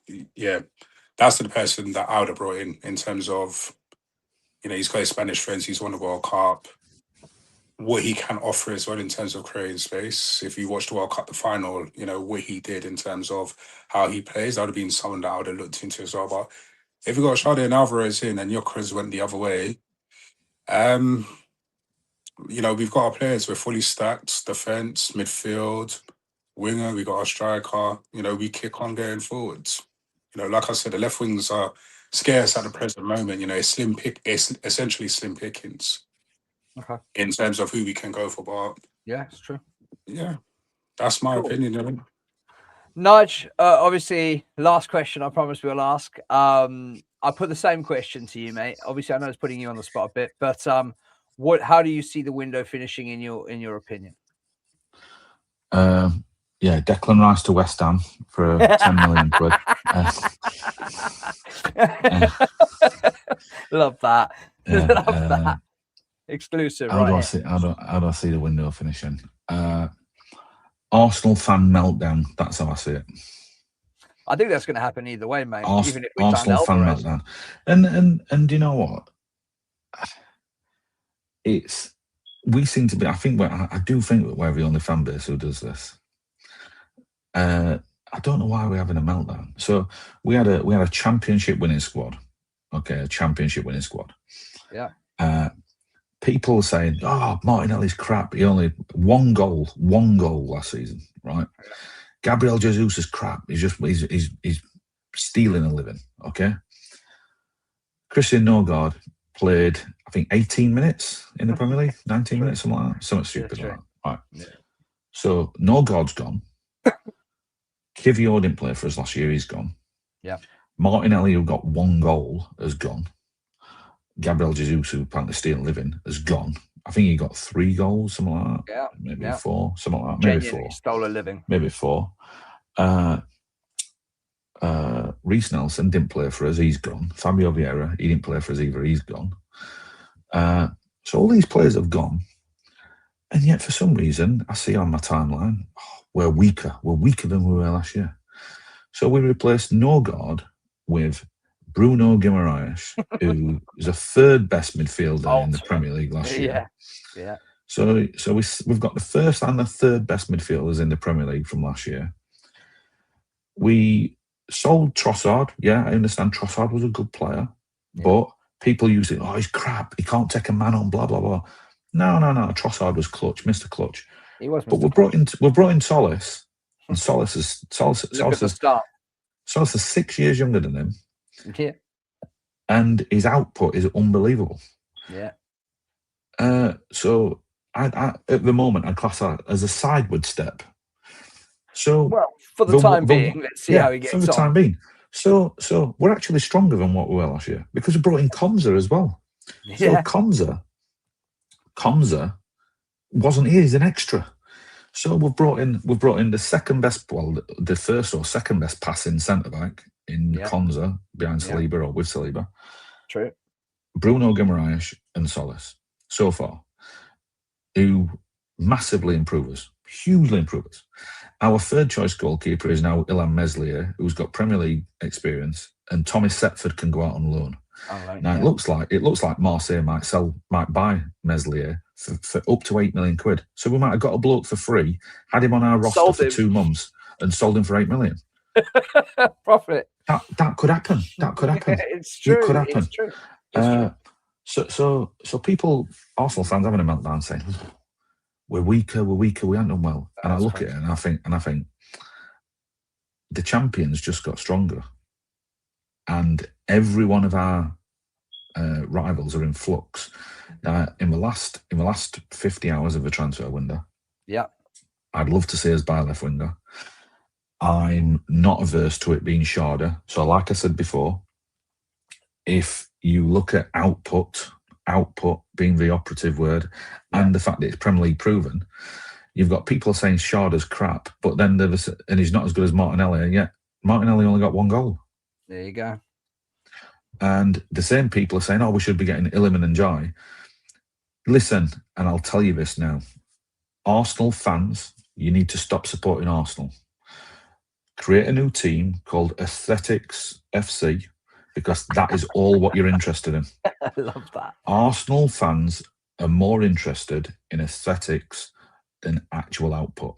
that's the person that I would have brought in terms of, he's got his Spanish friends, he's won the World Cup. What he can offer as well in terms of creating space. If you watched the World Cup, the final, what he did in terms of how he plays, that would have been someone that I would have looked into as well. But if we got Xavi and Alvarez in and Gyökeres went the other way, we've got our players. We're fully stacked. Defense, midfield, winger. We got our striker. We kick on going forwards. Like I said, the left wings are scarce at the present moment. It's essentially slim pickings. Okay. In terms of who we can go for, but it's true. Yeah, that's my opinion. Nudge, obviously, last question I promise we'll ask. I'll put the same question to you, mate. Obviously, I know it's putting you on the spot a bit, but how do you see the window finishing in your opinion? Yeah, Declan Rice to West Ham for 10 million quid. Love that. Yeah, Love that. Exclusive, how do I right? see? How do I see the window finishing? Arsenal fan meltdown. That's how I see it. I think that's going to happen either way, mate. Even if we Arsenal fan meltdown, and you know what? We seem to be. I do think that we're the only fan base who does this. I don't know why we're having a meltdown. So we had a championship winning squad. Okay, a championship winning squad. Yeah. People are saying, "Oh, Martinelli's crap. He only one goal last season, right?" Yeah. Gabriel Jesus is crap. He's stealing a living. Okay. Christian Norgard played, I think, 18 minutes in the Premier League, 19 minutes, something like that. Something stupid like that. Right. Yeah. So Norgard's gone. Kivior didn't play for us last year. He's gone. Yeah. Martinelli, who got one goal, has gone. Gabriel Jesus, who apparently stealing a living, has gone. I think he got 3 goals, something like that. Yeah. Maybe 4, something like that. Maybe 4. Stole a living. Maybe 4. Reece Nelson didn't play for us. He's gone. Fabio Vieira, he didn't play for us either. He's gone. So all these players have gone. And yet, for some reason, I see on my timeline, we're weaker. We're weaker than we were last year. So we replaced Norgard with Bruno Guimaraes, who is a 3rd best midfielder in the Premier League last year. Yeah. So we've got the 1st and the 3rd best midfielders in the Premier League from last year. We sold Trossard. Yeah, I understand Trossard was a good player, but people use it. Oh, he's crap. He can't take a man on. Blah blah blah. No. Trossard was clutch, Mr. Clutch. He was. But we've brought in Solis, and Solis is 6 years younger than him. Yeah. And his output is unbelievable. Yeah. So I at the moment I class that as a sideward step. So for the time being, let's see how he gets on. For the time being. So we're actually stronger than what we were last year because we brought in Komza as well. Yeah. So Komza wasn't here, he's an extra. So we've brought in the second best, the first or second best passing centre back in Komza behind Saliba or with Saliba. True. Bruno Guimaraes and Solis so far, who massively improve us, hugely improve us. Our 3rd choice goalkeeper is now Ilham Meslier, who's got Premier League experience, and Tommy Setford can go out on loan. Now it looks like Marseille might buy Meslier for up to 8 million quid. So we might have got a bloke for free, had him on our roster for 2 months, and sold him for 8 million. Profit. That could happen. That could happen. It's true. It could happen. It's true. So people, Arsenal fans, having a meltdown saying we're weaker, we haven't done well. And I look at it and I think the champions just got stronger, and every one of our rivals are in flux. In the last 50 hours of the transfer window, I'd love to see us buy a left winger. I'm not averse to it being Sharda. So like I said before, if you look at output being the operative word, and the fact that it's Premier League proven, you've got people saying Sharda's crap, but then and he's not as good as Martinelli, and yet Martinelli only got 1 goal. There you go. And the same people are saying, we should be getting Iliman and Jai. Listen, and I'll tell you this now. Arsenal fans, you need to stop supporting Arsenal. Create a new team called Aesthetics FC, because that is all what you're interested in. I love that. Arsenal fans are more interested in aesthetics than actual output.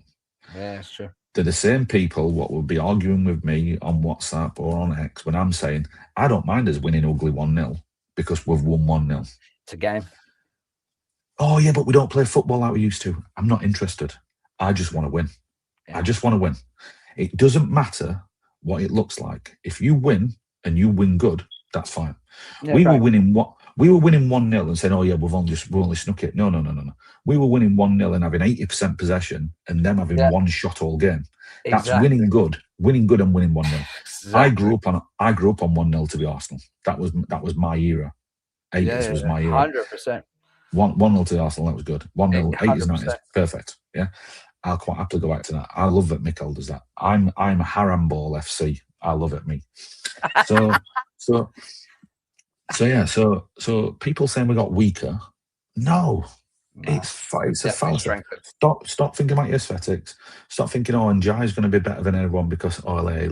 Yeah, that's true. They're the same people what will be arguing with me on WhatsApp or on X when I'm saying, I don't mind us winning ugly 1-0 because we've won 1-0. It's a game. Oh, yeah, but we don't play football like we used to. I'm not interested. I just want to win. Yeah. I just want to win. It doesn't matter what it looks like. If you win and you win good, that's fine. Yeah, we were winning 1-0 and saying, oh yeah, we've only snuck it. No. We were winning 1-0 and having 80% possession and them having 1 shot all game. Exactly. That's winning good. winning good and winning 1-0. Exactly. I grew up on 1-0 to be Arsenal. That was my era. 80s was my era. 100%. 1-0 to Arsenal, that was good. 1-0, 80s, 100%. 90s, perfect. Yeah. I'll quite happily go back to that. I love that Mikel does that. I'm a Haram Ball FC. I love it, me. So people saying we got weaker. No. It's a fallacy. Stop thinking about your aesthetics. Stop thinking, oh, and Jai's going to be better than everyone because he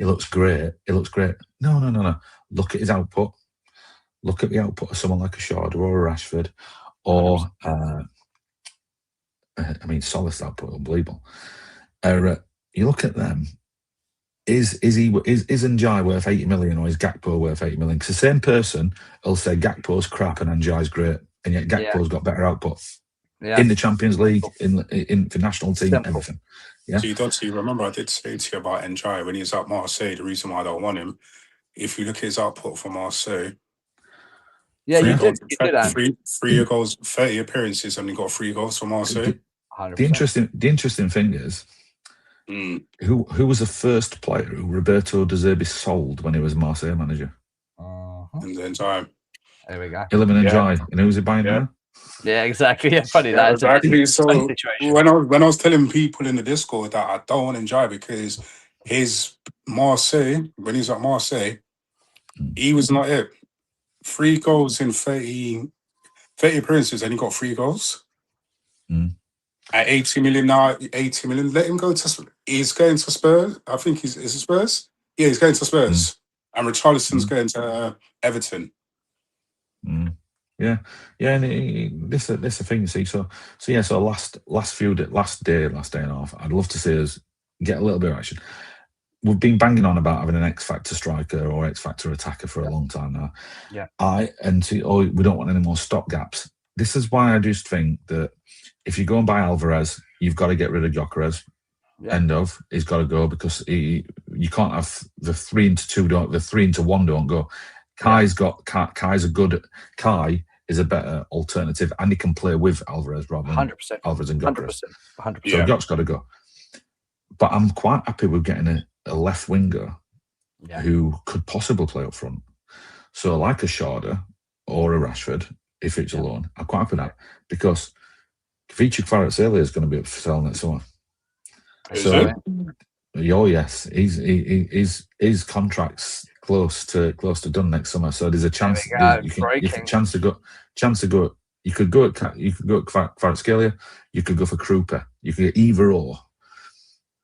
looks great. He looks great. No. Look at his output. Look at the output of someone like a Shard or a Rashford, or Solus output, unbelievable. You look at them. Is Njai worth 80 million or is Gakpo worth 80 million? Because the same person will say Gakpo's crap and Njai's great, and yet Gakpo's got better output in the Champions League, in the national team, everything. Yeah. So you remember I did say to you about Njai when he was at Marseille. The reason why I don't want him, if you look at his output for Marseille. Yeah, you did. Three goals, 30 appearances, and he got 3 goals from Marseille. 100%. The interesting thing is, who was the first player who Roberto De Zerbi sold when he was Marseille manager? And then time. There we go. 11 and Jai. And who's he buying now? Yeah, exactly. Yeah, funny that. Exactly. So when I was telling people in the Discord that I don't want Njai because his Marseille, when he was at Marseille, he was not it. 3 goals in 30 appearances, and he got 3 goals. At 80 million now, 80 million. Let him go to. He's going to Spurs. I think is it Spurs? Yeah, he's going to Spurs. And Richarlison's going to Everton. Yeah, and this is the thing you see. So last day and a half, I'd love to see us get a little bit of action. We've been banging on about having an X Factor striker or X Factor attacker for a long time now. Yeah. We don't want any more stopgaps. This is why I just think that if you go and buy Alvarez, you've got to get rid of Gyökeres. End of. He's got to go because you can't have the 3 into 2. The 3 into 1 don't go. Kai is a better alternative, and he can play with Alvarez rather than 100%. Alvarez and Gyökeres. 100%. So Gyökeres got to go. But I'm quite happy with getting a left winger who could possibly play up front. So like a Sharder or a Rashford, if it's alone, I'm quite happy with that because Vici Kvaratskhelia is going to be up for sale next summer. Yes, his contract's close to done next summer. So there's a chance you could go at Kvaratskhelia, you could go for Krupa, you could get either or,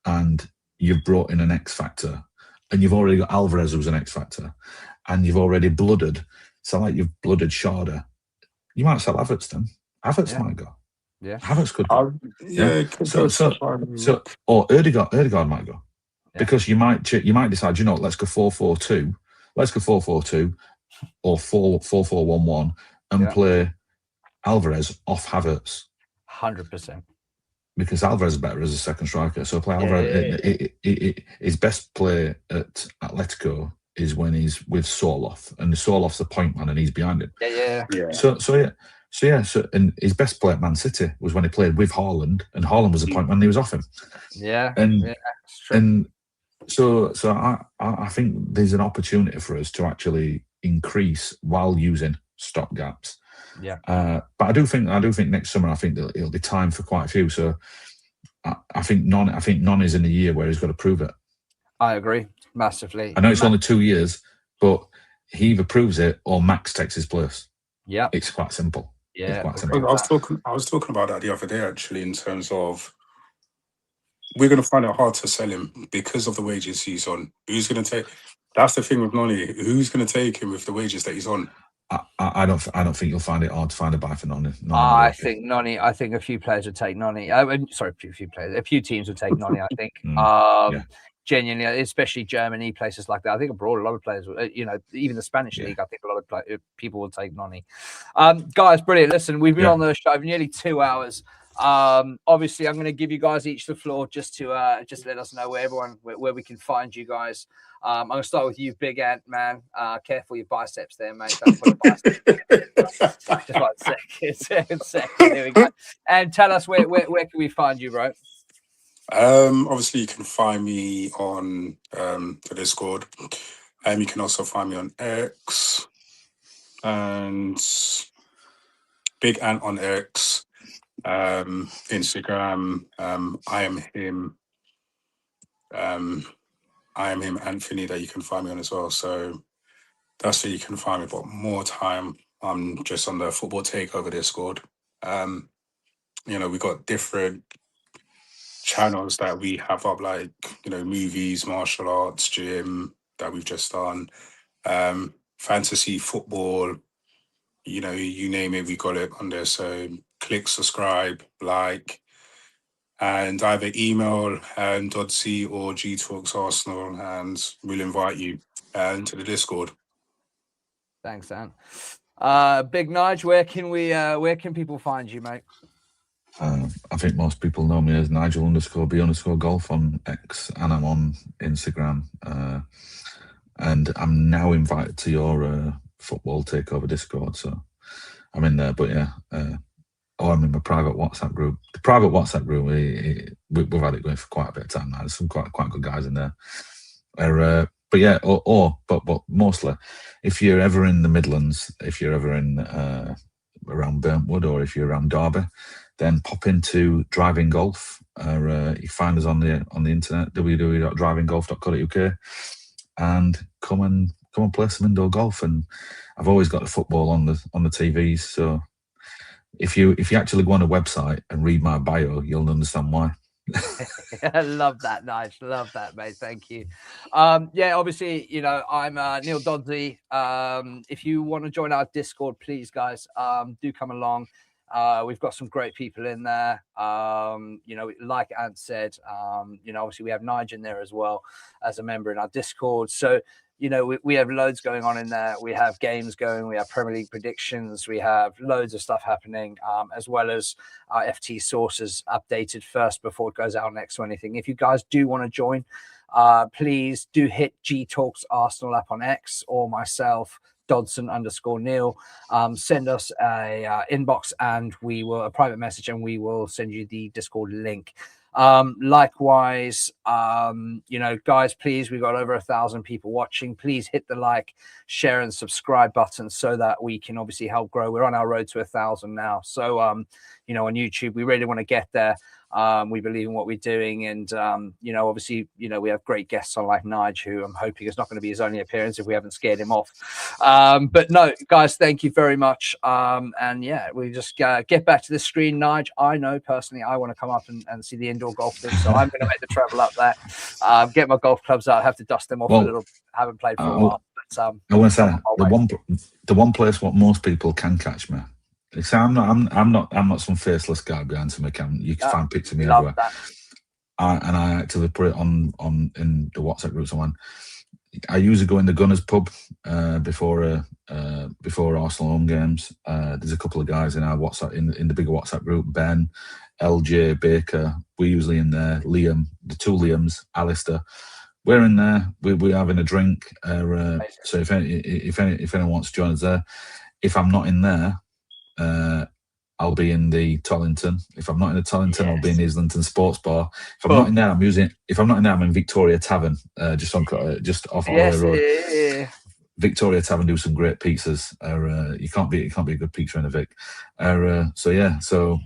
and you've brought in an X Factor, and you've already got Alvarez who's an X Factor, and you've already blooded. So like you've blooded Sharder, you might sell Havertz then. Havertz might go. Yeah, Havertz could go. Or Ødegaard might go because you might decide, let's go 4-4-2, let's go 4-4-2 or 4-4-1-1 and play Alvarez off Havertz. 100%. Because Alvarez is better as a second striker. So play Alvarez. His best play at Atletico is when he's with Sorloth, and Sorloth's the point man, and he's behind him. Yeah. So and his best play at Man City was when he played with Haaland, and Haaland was the point man, and he was off him. So I think there's an opportunity for us to actually increase while using stock gaps. Yeah. But I do think next summer that it'll be time for quite a few. So I think none is in a year where he's got to prove it. I agree massively. I know it's only 2 years, but he either proves it or Max takes his place. Yeah, it's quite simple. Yeah, it's quite simple. I was talking about that the other day actually, in terms of we're going to find it hard to sell him because of the wages he's on. Who's going to take? That's the thing with Noni. Who's going to take him with the wages that he's on? I don't think you'll find it hard to find a buy for Noni. I think a few players would take Noni. Sorry, a few teams would take Noni. I think. Genuinely, especially Germany, places like that. I think abroad, a lot of players, even the Spanish league, I think a lot of people will take Noni. Guys, brilliant. Listen, we've been on the show for nearly 2 hours. Obviously, I'm going to give you guys each the floor just to let us know where we can find you guys. I'm going to start with you, Big Ant, man. Careful your biceps there, mate. Don't put a bicep. Just like a second. There we go. And tell us where can we find you, bro? Obviously, you can find me on the Discord. You can also find me on X and Big Ant on X, Instagram. I am him. I am him, Anthony. That you can find me on as well. So that's where you can find me. But more time, I'm just on the Football Takeover Discord. We got different channels that we have up, like movies, martial arts, gym that we've just done, fantasy football, you name it, we got it on there. So click subscribe, like, and either email Dodsey or G Talks Arsenal, and we'll invite you to the Discord. Thanks, Ant. Big Nige, where can people find you, mate? I think most people know me as Nigel_B_golf on X, and I'm on Instagram. And I'm now invited to your Football Takeover Discord, so I'm in there. But yeah, I'm in my private WhatsApp group. The private WhatsApp group, we've had it going for quite a bit of time now. There's some quite good guys in there. But yeah, but mostly, if you're ever in the Midlands, if you're ever in around Burntwood, or if you're around Derby, then pop into Driving Golf. You find us on the internet, www.drivinggolf.co.uk, and come and play some indoor golf. And I've always got the football on the TVs, so if you actually go on a website and read my bio, you'll understand why. I love that, Nige. Love that, mate. Thank you. Yeah, obviously, I'm Neil Dodsey. If you want to join our Discord, please, guys, do come along. We've got some great people in there. Like Ant said, obviously we have Nige in there as well as a member in our Discord. So, we have loads going on in there. We have games going. We have Premier League predictions. We have loads of stuff happening, as well as our FT sources updated first before it goes out next or anything. If you guys do want to join, please do hit G Talks Arsenal up on X, or myself, Dodson_Neil. Send us a inbox, and a private message, and we will send you the Discord link. Likewise, guys, please, we've got over 1,000 people watching. Please hit the like, share, and subscribe button so that we can obviously help grow. We're on our road to 1,000 now. So, on YouTube, we really want to get there. We believe in what we're doing, and obviously, we have great guests on like Nige, who I'm hoping is not going to be his only appearance if we haven't scared him off. But no, guys, thank you very much. And yeah, we just get back to the screen. Nige, I know personally I want to come up and see the indoor golf thing, so I'm going to make the travel up there, get my golf clubs out, have to dust them off a little. Haven't played for a while. But, I want to say the one place what most people can catch me. So I'm not some faceless guy behind some account. You can find pictures of me everywhere. I actually put it on in the WhatsApp group. Someone, I usually go in the Gunners pub before Arsenal home games. There's a couple of guys in our WhatsApp in the bigger WhatsApp group. Ben, LJ, Baker. We're usually in there. Liam, the two Liams, Alistair. We're in there. We're having a drink. So if anyone wants to join us there, if I'm not in there, I'll be in the Tollington. If I'm not in the Tollington, I'll be in the Islington Sports Bar. If I'm not in there, I'm in Victoria Tavern, just off Holloway Road. Yeah. Victoria Tavern do some great pizzas. You can't be a good pizza in a Vic. So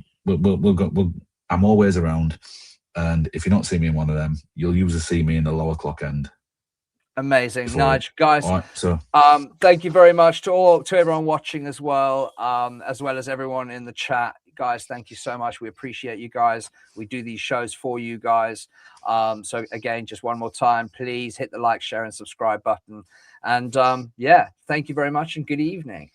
I'm always around, and if you don't see me in one of them, you'll usually see me in the lower clock end. Amazing, Nige, guys. Right, so thank you very much to everyone watching as well as everyone in the chat. Guys, thank you so much. We appreciate you guys. We do these shows for you guys. So again, just one more time, please hit the like, share, and subscribe button. And thank you very much, and good evening.